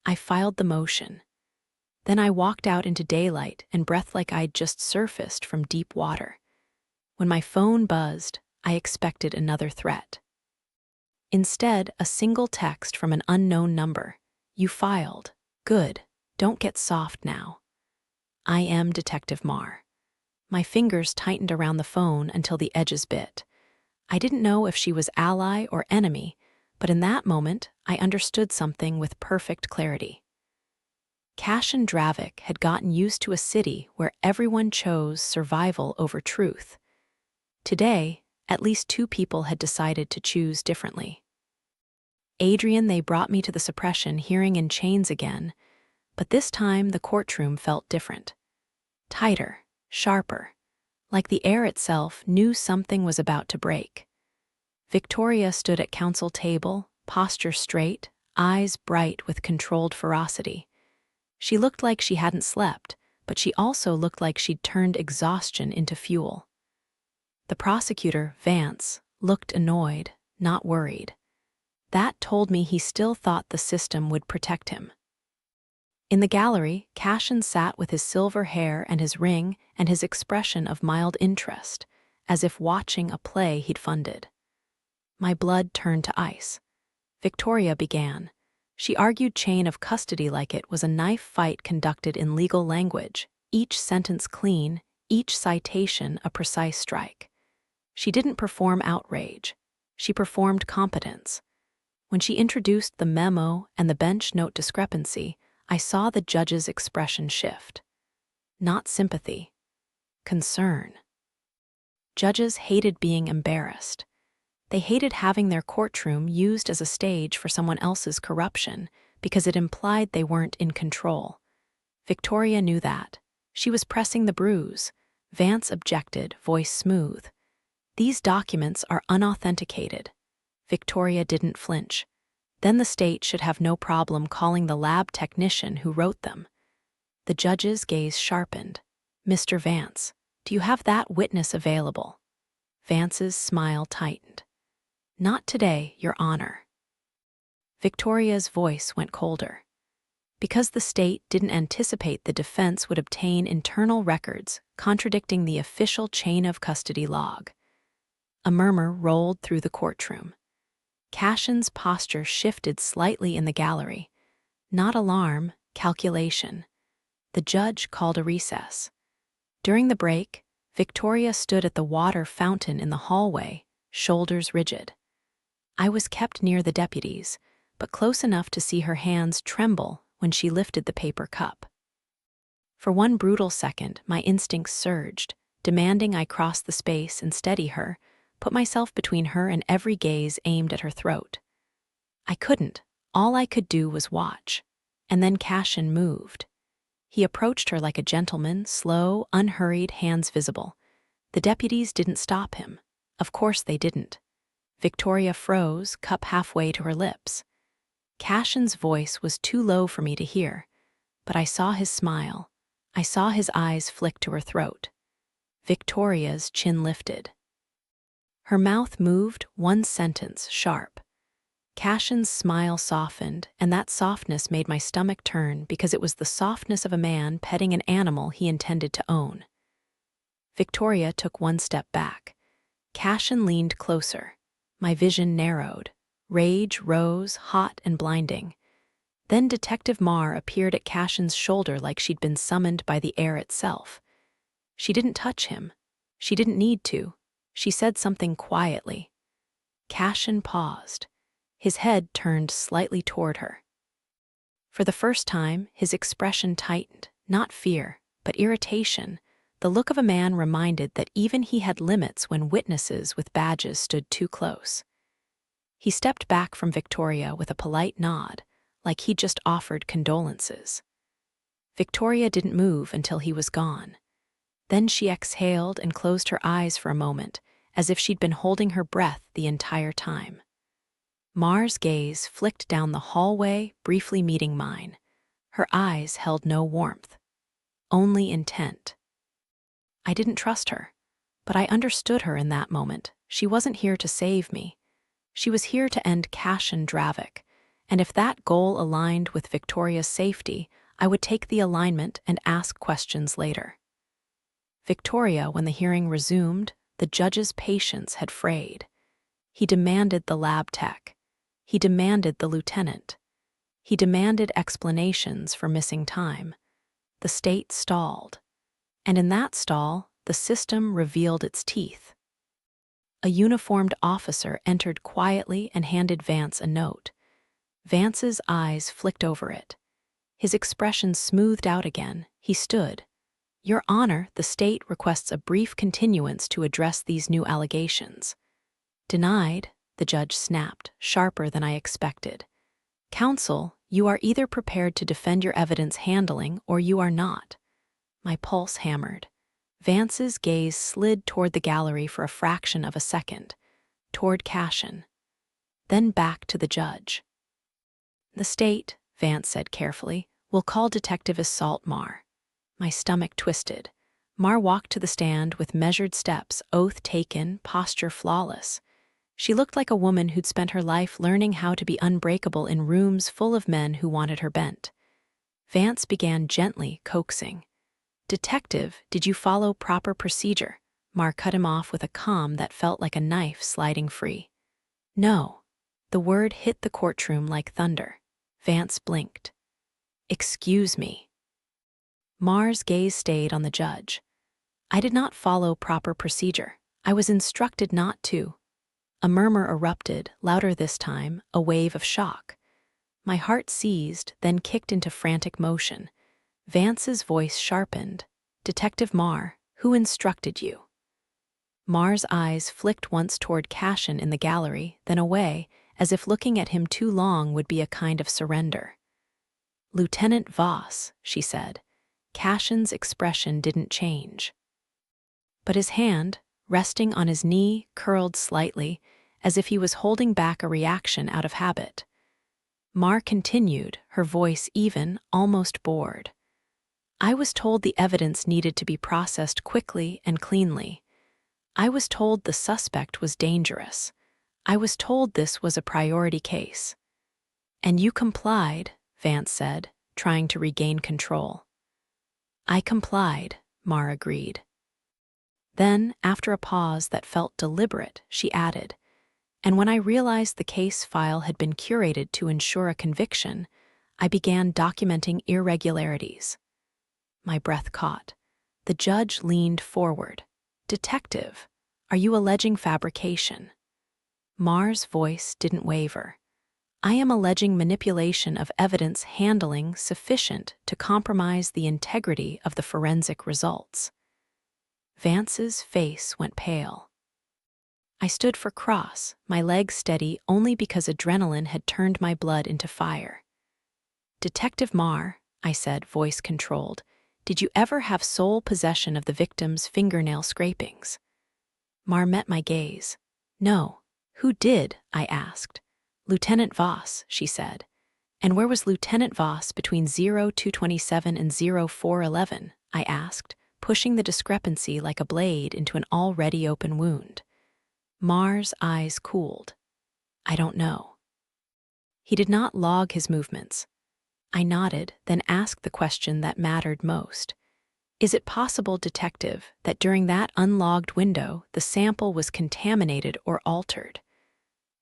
I filed the motion. Then I walked out into daylight and breath like I'd just surfaced from deep water. When my phone buzzed, I expected another threat. Instead, a single text from an unknown number. You filed. Good. Don't get soft now. I am Detective Mar. My fingers tightened around the phone until the edges bit. I didn't know if she was ally or enemy, but in that moment, I understood something with perfect clarity. Cashin Dravik had gotten used to a city where everyone chose survival over truth. Today, at least 2 people had decided to choose differently. Adrian, they brought me to the suppression hearing in chains again, but this time the courtroom felt different. Tighter, sharper, like the air itself knew something was about to break. Victoria stood at counsel table, posture straight, eyes bright with controlled ferocity. She looked like she hadn't slept, but she also looked like she'd turned exhaustion into fuel. The prosecutor, Vance, looked annoyed, not worried. That told me he still thought the system would protect him. In the gallery, Cashin sat with his silver hair and his ring and his expression of mild interest, as if watching a play he'd funded. My blood turned to ice. Victoria began. She argued chain of custody like it was a knife fight conducted in legal language, each sentence clean, each citation a precise strike. She didn't perform outrage. She performed competence. When she introduced the memo and the bench note discrepancy, I saw the judge's expression shift. Not sympathy. Concern. Judges hated being embarrassed. They hated having their courtroom used as a stage for someone else's corruption because it implied they weren't in control. Victoria knew that. She was pressing the bruise. Vance objected, voice smooth. "These documents are unauthenticated." Victoria didn't flinch. Then the state should have no problem calling the lab technician who wrote them. The judge's gaze sharpened. "Mr. Vance, do you have that witness available?" Vance's smile tightened. "Not today, Your Honor." Victoria's voice went colder. Because the state didn't anticipate the defense would obtain internal records contradicting the official chain of custody log. A murmur rolled through the courtroom. Cashin's posture shifted slightly in the gallery. Not alarm, calculation. The judge called a recess. During the break, Victoria stood at the water fountain in the hallway, shoulders rigid. I was kept near the deputies, but close enough to see her hands tremble when she lifted the paper cup. For one brutal second, my instincts surged, demanding I cross the space and steady her, put myself between her and every gaze aimed at her throat. I couldn't. All I could do was watch. And then Cashin moved. He approached her like a gentleman, slow, unhurried, hands visible. The deputies didn't stop him. Of course they didn't. Victoria froze, cup halfway to her lips. Cashin's voice was too low for me to hear, but I saw his smile. I saw his eyes flick to her throat. Victoria's chin lifted. Her mouth moved, one sentence sharp. Cashin's smile softened, and that softness made my stomach turn because it was the softness of a man petting an animal he intended to own. Victoria took one step back. Cashin leaned closer. My vision narrowed. Rage rose, hot and blinding. Then Detective Marr appeared at Cashin's shoulder like she'd been summoned by the air itself. She didn't touch him. She didn't need to. She said something quietly. Cashin paused. His head turned slightly toward her. For the first time, his expression tightened, not fear, but irritation, the look of a man reminded that even he had limits when witnesses with badges stood too close. He stepped back from Victoria with a polite nod, like he'd just offered condolences. Victoria didn't move until he was gone. Then she exhaled and closed her eyes for a moment, as if she'd been holding her breath the entire time. Mar's gaze flicked down the hallway, briefly meeting mine. Her eyes held no warmth, only intent. I didn't trust her, but I understood her in that moment. She wasn't here to save me. She was here to end Cashin Dravik, and if that goal aligned with Victoria's safety, I would take the alignment and ask questions later. Victoria, when the hearing resumed, the judge's patience had frayed. He demanded the lab tech. He demanded the lieutenant. He demanded explanations for missing time. The state stalled. And in that stall, the system revealed its teeth. A uniformed officer entered quietly and handed Vance a note. Vance's eyes flicked over it. His expression smoothed out again. He stood. "Your Honor, the state requests a brief continuance to address these new allegations." "Denied," the judge snapped, sharper than I expected. "Counsel, you are either prepared to defend your evidence handling or you are not." My pulse hammered. Vance's gaze slid toward the gallery for a fraction of a second, toward Cashin, then back to the judge. "The state," Vance said carefully, "will call Detective Assault Marr." My stomach twisted. Marr walked to the stand with measured steps, oath taken, posture flawless. She looked like a woman who'd spent her life learning how to be unbreakable in rooms full of men who wanted her bent. Vance began gently, coaxing. "Detective, did you follow proper procedure?" Marr cut him off with a calm that felt like a knife sliding free. "No." The word hit the courtroom like thunder. Vance blinked. "Excuse me." Marr's gaze stayed on the judge. "I did not follow proper procedure. I was instructed not to." A murmur erupted, louder this time, a wave of shock. My heart seized, then kicked into frantic motion. Vance's voice sharpened. "Detective Marr, who instructed you?" Mar's eyes flicked once toward Cashin in the gallery, then away, as if looking at him too long would be a kind of surrender. "Lieutenant Voss," she said. Cashin's expression didn't change. But his hand, resting on his knee, curled slightly, as if he was holding back a reaction out of habit. Mar continued, her voice even, almost bored. "I was told the evidence needed to be processed quickly and cleanly. I was told the suspect was dangerous. I was told this was a priority case." "And you complied," Vance said, trying to regain control. "I complied," Mar agreed. Then, after a pause that felt deliberate, she added, "And when I realized the case file had been curated to ensure a conviction, I began documenting irregularities." My breath caught. The judge leaned forward. "Detective, are you alleging fabrication?" Mar's voice didn't waver. "I am alleging manipulation of evidence handling sufficient to compromise the integrity of the forensic results." Vance's face went pale. I stood for cross, my legs steady only because adrenaline had turned my blood into fire. "Detective Mar," I said, voice controlled, "did you ever have sole possession of the victim's fingernail scrapings?" Mar met my gaze. "No." "Who did?" I asked. "Lieutenant Voss," she said. "And where was Lieutenant Voss between 0227 and 0411? I asked, pushing the discrepancy like a blade into an already open wound. Mar's eyes cooled. "I don't know." He did not log his movements. I nodded, then asked the question that mattered most. "Is it possible, detective, that during that unlogged window, the sample was contaminated or altered?"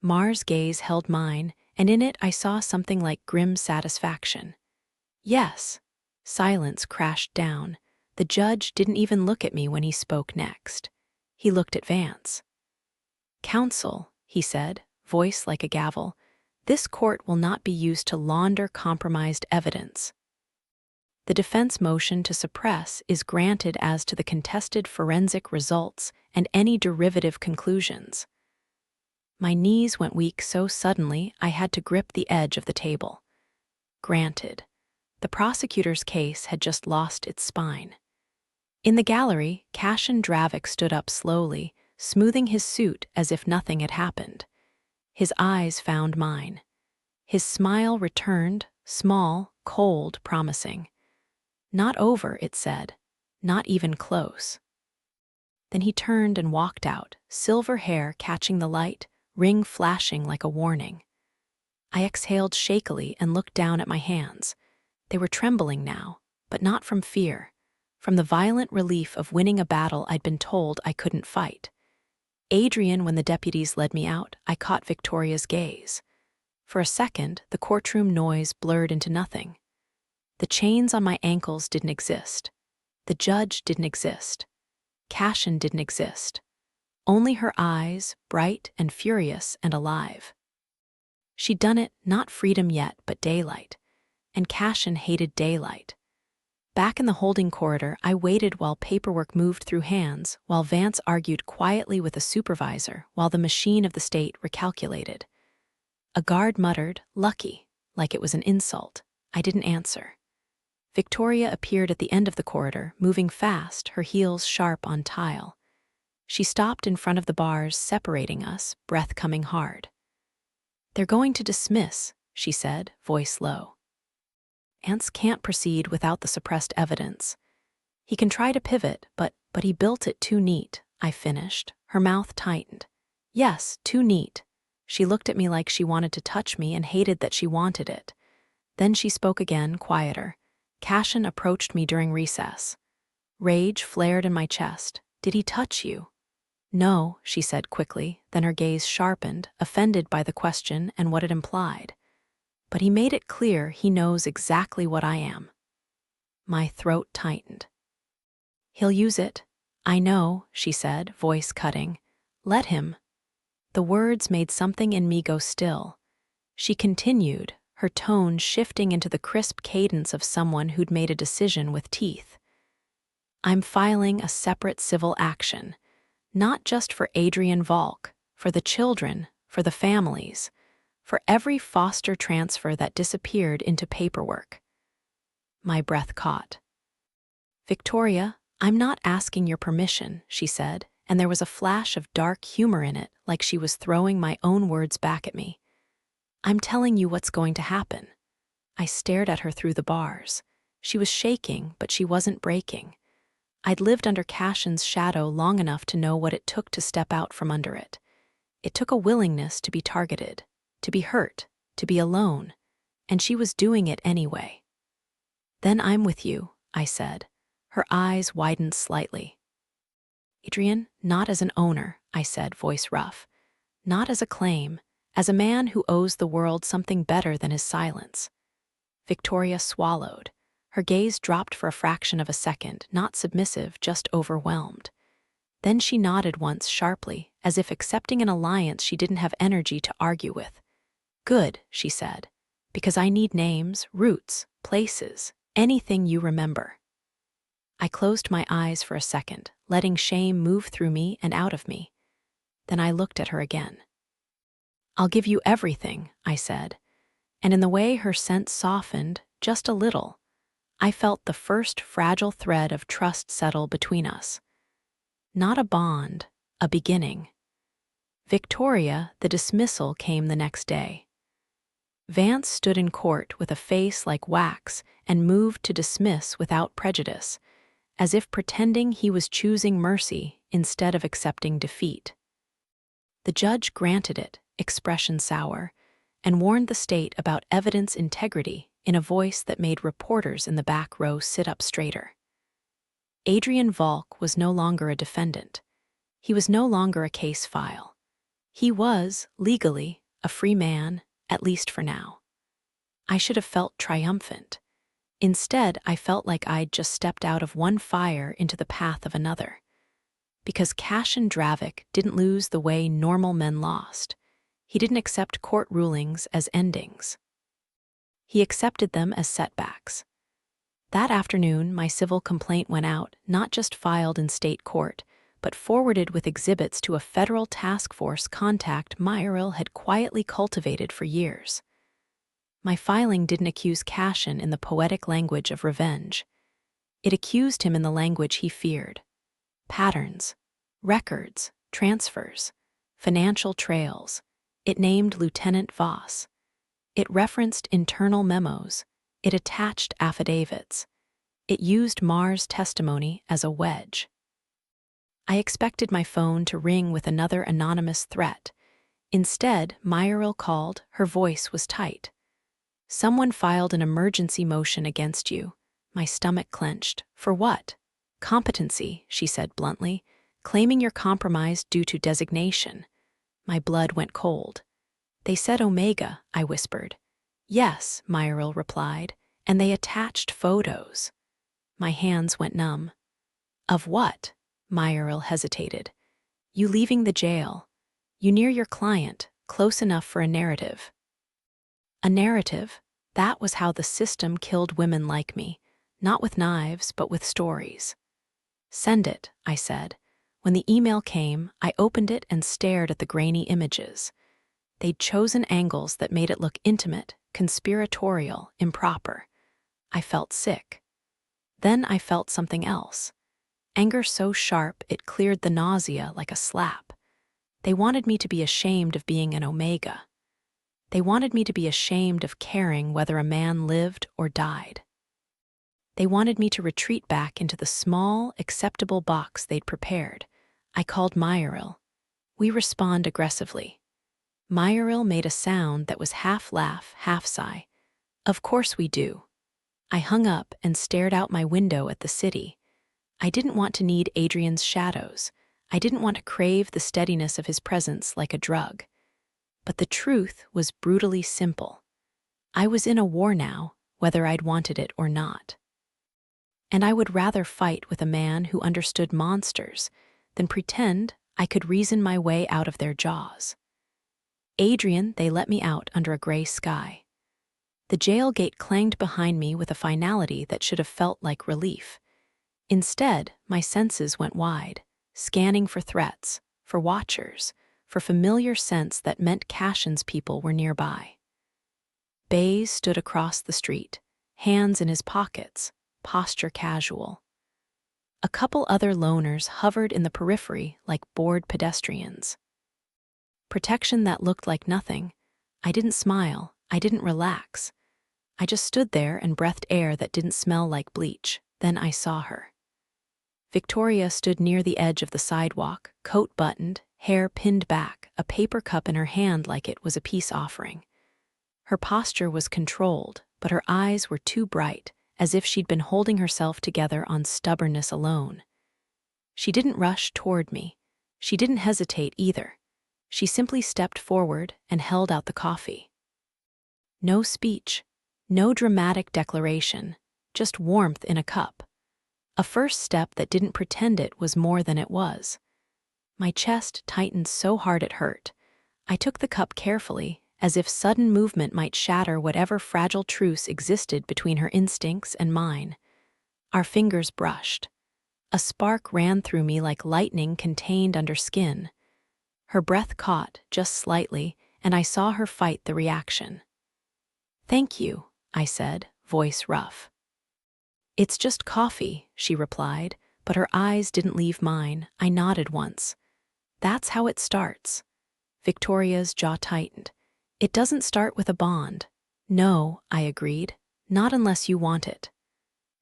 Mar's gaze held mine, and in it I saw something like grim satisfaction. "Yes." Silence crashed down. The judge didn't even look at me when he spoke next. He looked at Vance. "Counsel," he said, voice like a gavel, "this court will not be used to launder compromised evidence. The defense motion to suppress is granted as to the contested forensic results and any derivative conclusions." My knees went weak so suddenly I had to grip the edge of the table. Granted. The prosecutor's case had just lost its spine. In the gallery, Cashin Dravik stood up slowly, smoothing his suit as if nothing had happened. His eyes found mine. His smile returned, small, cold, promising. "Not over," it said. "Not even close." Then he turned and walked out, silver hair catching the light, ring flashing like a warning. I exhaled shakily and looked down at my hands. They were trembling now, but not from fear, from the violent relief of winning a battle I'd been told I couldn't fight. "Adrian," when the deputies led me out, I caught Victoria's gaze. For a second, the courtroom noise blurred into nothing. The chains on my ankles didn't exist. The judge didn't exist. Cashin didn't exist. Only her eyes, bright and furious and alive. She'd done it, not freedom yet, but daylight. And Cashin hated daylight. Back in the holding corridor, I waited while paperwork moved through hands, while Vance argued quietly with a supervisor, while the machine of the state recalculated. A guard muttered, "Lucky," like it was an insult. I didn't answer. Victoria appeared at the end of the corridor, moving fast, her heels sharp on tile. She stopped in front of the bars separating us, breath coming hard. "They're going to dismiss," she said, voice low. "Vance can't proceed without the suppressed evidence. He can try to pivot, but he built it too neat," I finished. Her mouth tightened. "Yes, too neat." She looked at me like she wanted to touch me and hated that she wanted it. Then she spoke again, quieter. "Cashin approached me during recess. Rage flared in my chest. Did he touch you?" "No," she said quickly, then her gaze sharpened, offended by the question and what it implied. "But he made it clear he knows exactly what I am." My throat tightened. "He'll use it." "I know," she said, voice cutting. "Let him." The words made something in me go still. She continued, her tone shifting into the crisp cadence of someone who'd made a decision with teeth. "I'm filing a separate civil action. Not just for Adrian Volk, for the children, for the families, for every foster transfer that disappeared into paperwork. My breath caught. "Victoria, I'm not asking your permission," she said, and there was a flash of dark humor in it, like she was throwing my own words back at me. "I'm telling you what's going to happen." I stared at her through the bars. She was shaking, but she wasn't breaking. I'd lived under Cashin's shadow long enough to know what it took to step out from under it. It took a willingness to be targeted, to be hurt, to be alone, and she was doing it anyway. "Then I'm with you," I said. Her eyes widened slightly. "Adrian, not as an owner," I said, voice rough. "Not as a claim, as a man who owes the world something better than his silence." Victoria swallowed. Her gaze dropped for a fraction of a second, not submissive, just overwhelmed. Then she nodded once sharply, as if accepting an alliance she didn't have energy to argue with. "Good," she said, "because I need names, routes, places, anything you remember." I closed my eyes for a second, letting shame move through me and out of me. Then I looked at her again. "I'll give you everything," I said, and in the way her sense softened, just a little, I felt the first fragile thread of trust settle between us. Not a bond, a beginning. Victoria, the dismissal came the next day. Vance stood in court with a face like wax and moved to dismiss without prejudice, as if pretending he was choosing mercy instead of accepting defeat. The judge granted it, expression sour, and warned the state about evidence integrity in a voice that made reporters in the back row sit up straighter. Adrian Volk was no longer a defendant. He was no longer a case file. He was, legally, a free man, at least for now. I should have felt triumphant. Instead, I felt like I'd just stepped out of one fire into the path of another. Because Cashin Dravik didn't lose the way normal men lost. He didn't accept court rulings as endings. He accepted them as setbacks. That afternoon, my civil complaint went out, not just filed in state court, but forwarded with exhibits to a federal task force contact Myril had quietly cultivated for years. My filing didn't accuse Cashin in the poetic language of revenge. It accused him in the language he feared. Patterns, records, transfers, financial trails. It named Lieutenant Voss. It referenced internal memos. It attached affidavits. It used Mars' testimony as a wedge. I expected my phone to ring with another anonymous threat. Instead, Myril called. Her voice was tight. "Someone filed an emergency motion against you." My stomach clenched. "For what?" "Competency," she said bluntly, "claiming you're compromised due to designation." My blood went cold. "They said Omega," I whispered. "Yes," Myril replied, "and they attached photos." My hands went numb. "Of what?" Myril hesitated. "You leaving the jail. You near your client, close enough for a narrative." A narrative? That was how the system killed women like me, not with knives, but with stories. "Send it," I said. When the email came, I opened it and stared at the grainy images. They'd chosen angles that made it look intimate, conspiratorial, improper. I felt sick. Then I felt something else. Anger so sharp it cleared the nausea like a slap. They wanted me to be ashamed of being an Omega. They wanted me to be ashamed of caring whether a man lived or died. They wanted me to retreat back into the small, acceptable box they'd prepared. I called Myril. We respond aggressively. Myril made a sound that was half laugh, half sigh. "Of course we do." I hung up and stared out my window at the city. I didn't want to need Adrian's shadows. I didn't want to crave the steadiness of his presence like a drug. But the truth was brutally simple. I was in a war now, whether I'd wanted it or not. And I would rather fight with a man who understood monsters than pretend I could reason my way out of their jaws. Adrian, they let me out under a gray sky. The jail gate clanged behind me with a finality that should have felt like relief. Instead, my senses went wide. scanning for threats, for watchers, for familiar scents that meant Cashin's people were nearby. Bays stood across the street, hands in his pockets, posture casual. A couple other loners hovered in the periphery like bored pedestrians. Protection that looked like nothing. I didn't smile, I didn't relax. I just stood there and breathed air that didn't smell like bleach. Then I saw her. Victoria stood near the edge of the sidewalk, coat buttoned, hair pinned back, a paper cup in her hand like it was a peace offering. Her posture was controlled, but her eyes were too bright, as if she'd been holding herself together on stubbornness alone. She didn't rush toward me. She didn't hesitate either. She simply stepped forward and held out the coffee. No speech, no dramatic declaration, just warmth in a cup. A first step that didn't pretend it was more than it was. My chest tightened so hard it hurt. I took the cup carefully, as if sudden movement might shatter whatever fragile truce existed between her instincts and mine. Our fingers brushed. A spark ran through me like lightning contained under skin. Her breath caught, just slightly, and I saw her fight the reaction. "Thank you," I said, voice rough. "It's just coffee," she replied, but her eyes didn't leave mine. I nodded once. "That's how it starts." Victoria's jaw tightened. "It doesn't start with a bond." "No," I agreed, "not unless you want it."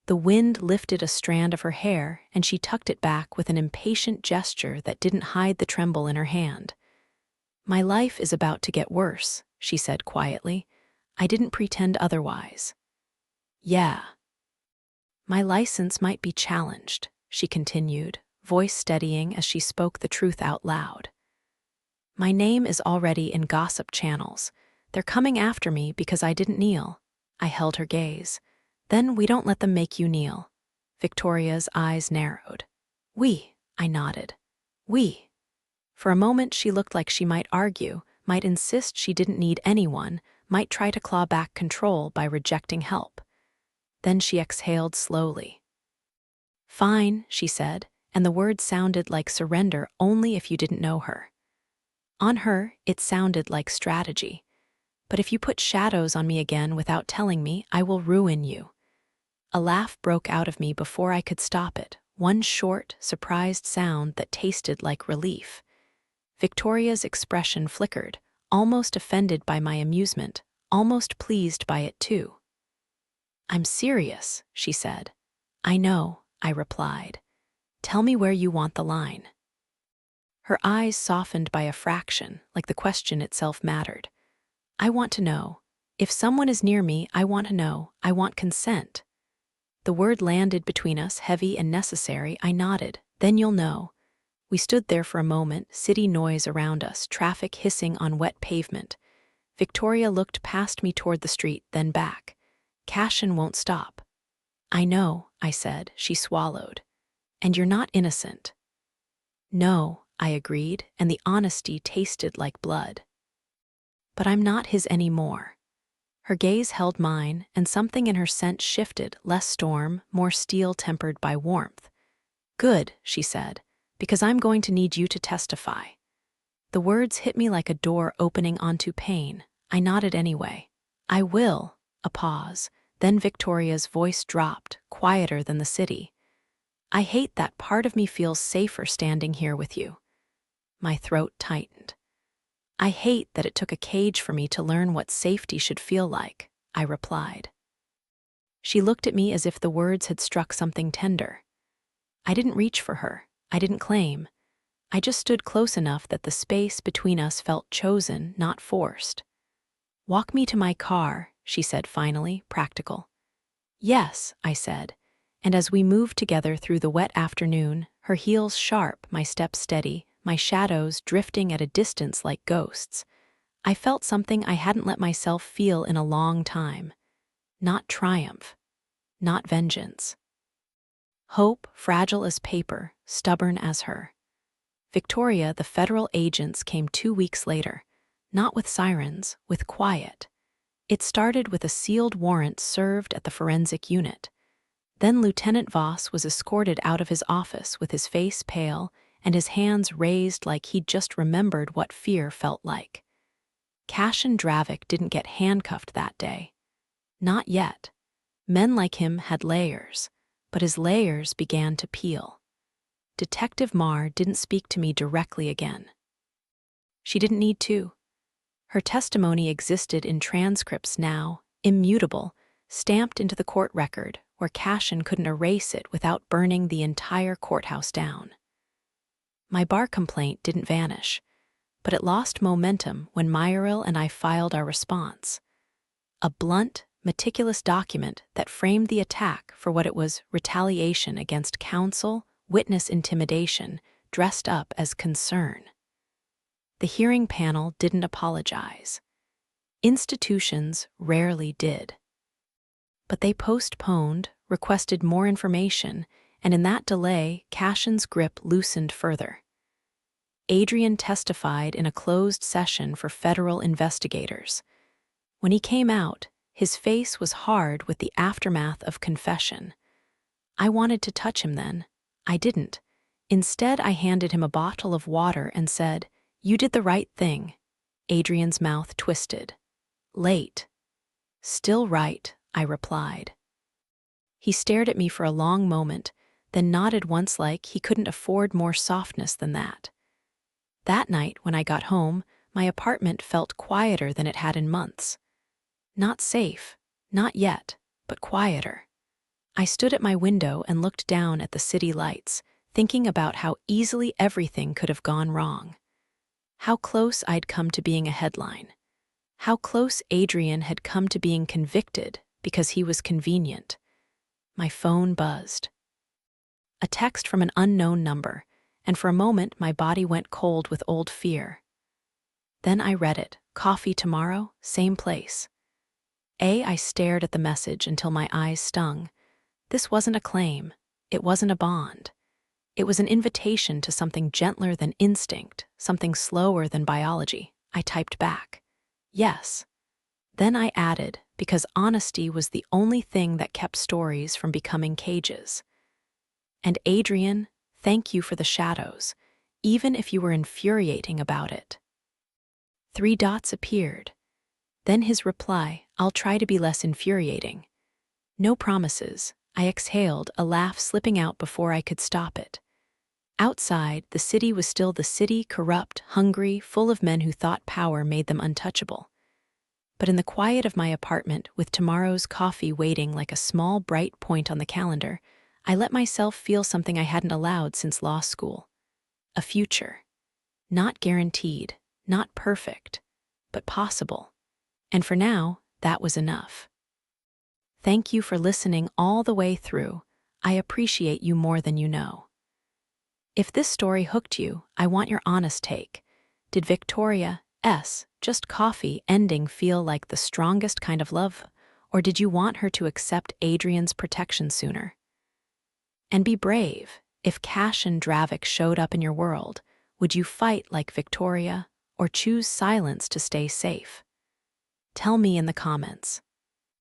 The wind lifted a strand of her hair, and she tucked it back with an impatient gesture that didn't hide the tremble in her hand. "My life is about to get worse," she said quietly. I didn't pretend otherwise. "Yeah." "My license might be challenged," she continued, voice steadying as she spoke the truth out loud. "My name is already in gossip channels. They're coming after me because I didn't kneel." I held her gaze. "Then we don't let them make you kneel." Victoria's eyes narrowed. "We," I nodded. "We." For a moment she looked like she might argue, might insist she didn't need anyone, might try to claw back control by rejecting help. Then she exhaled slowly. "Fine," she said, and the words sounded like surrender only if you didn't know her. On her, it sounded like strategy. "But if you put shadows on me again without telling me, I will ruin you." A laugh broke out of me before I could stop it, one short, surprised sound that tasted like relief. Victoria's expression flickered, almost offended by my amusement, almost pleased by it too. "I'm serious," she said. "I know," I replied. "Tell me where you want the line." Her eyes softened by a fraction, like the question itself mattered. "I want to know. If someone is near me, I want to know. I want consent." The word landed between us, heavy and necessary. I nodded. "Then you'll know." We stood there for a moment, city noise around us, traffic hissing on wet pavement. Victoria looked past me toward the street, then back. "Cashin won't stop." "I know," I said. She swallowed. "And you're not innocent." "No," I agreed, and the honesty tasted like blood. "But I'm not his anymore." Her gaze held mine, and something in her scent shifted, less storm, more steel tempered by warmth. "Good," she said, "because I'm going to need you to testify." The words hit me like a door opening onto pain. I nodded anyway. "I will." A pause. Then Victoria's voice dropped, quieter than the city. "I hate that part of me feels safer standing here with you." My throat tightened. "I hate that it took a cage for me to learn what safety should feel like," I replied. She looked at me as if the words had struck something tender. I didn't reach for her. I didn't claim. I just stood close enough that the space between us felt chosen, not forced. "Walk me to my car," she said finally, practical. "Yes," I said, and as we moved together through the wet afternoon, her heels sharp, my steps steady, my shadows drifting at a distance like ghosts, I felt something I hadn't let myself feel in a long time. Not triumph. Not vengeance. Hope, fragile as paper, stubborn as her. Victoria, the federal agents came 2 weeks later, not with sirens, with quiet. It started with a sealed warrant served at the forensic unit. Then Lieutenant Voss was escorted out of his office with his face pale and his hands raised like he'd just remembered what fear felt like. Cashin Dravik didn't get handcuffed that day. Not yet. Men like him had layers, but his layers began to peel. Detective Marr didn't speak to me directly again. She didn't need to. Her testimony existed in transcripts now, immutable, stamped into the court record, where Cashin couldn't erase it without burning the entire courthouse down. My bar complaint didn't vanish, but it lost momentum when Myril and I filed our response. A blunt, meticulous document that framed the attack for what it was: retaliation against counsel, witness intimidation, dressed up as concern. The hearing panel didn't apologize. Institutions rarely did. But they postponed, requested more information, and in that delay, Cashin's grip loosened further. Adrian testified in a closed session for federal investigators. When he came out, his face was hard with the aftermath of confession. I wanted to touch him then. I didn't. Instead, I handed him a bottle of water and said, "You did the right thing." Adrian's mouth twisted. "Late." "Still right," I replied. He stared at me for a long moment, then nodded once like he couldn't afford more softness than that. That night, when I got home, my apartment felt quieter than it had in months. Not safe, not yet, but quieter. I stood at my window and looked down at the city lights, thinking about how easily everything could have gone wrong. How close I'd come to being a headline. How close Adrian had come to being convicted because he was convenient. My phone buzzed. A text from an unknown number, and for a moment my body went cold with old fear. Then I read it. Coffee tomorrow, same place. I stared at the message until my eyes stung. This wasn't a claim. It wasn't a bond. It was an invitation to something gentler than instinct, something slower than biology. I typed back, "Yes." Then I added, because honesty was the only thing that kept stories from becoming cages. "And Adrian, thank you for the shadows, even if you were infuriating about it." 3 dots appeared. Then his reply, "I'll try to be less infuriating." No promises. I exhaled, a laugh slipping out before I could stop it. Outside, the city was still the city, corrupt, hungry, full of men who thought power made them untouchable. But in the quiet of my apartment, with tomorrow's coffee waiting like a small bright point on the calendar, I let myself feel something I hadn't allowed since law school. A future. Not guaranteed, not perfect, but possible. And for now, that was enough. Thank you for listening all the way through. I appreciate you more than you know. If this story hooked you, I want your honest take. Did Victoria's just coffee ending feel like the strongest kind of love, or did you want her to accept Adrian's protection sooner? And be brave. If Cashin Dravik showed up in your world, would you fight like Victoria or choose silence to stay safe? Tell me in the comments.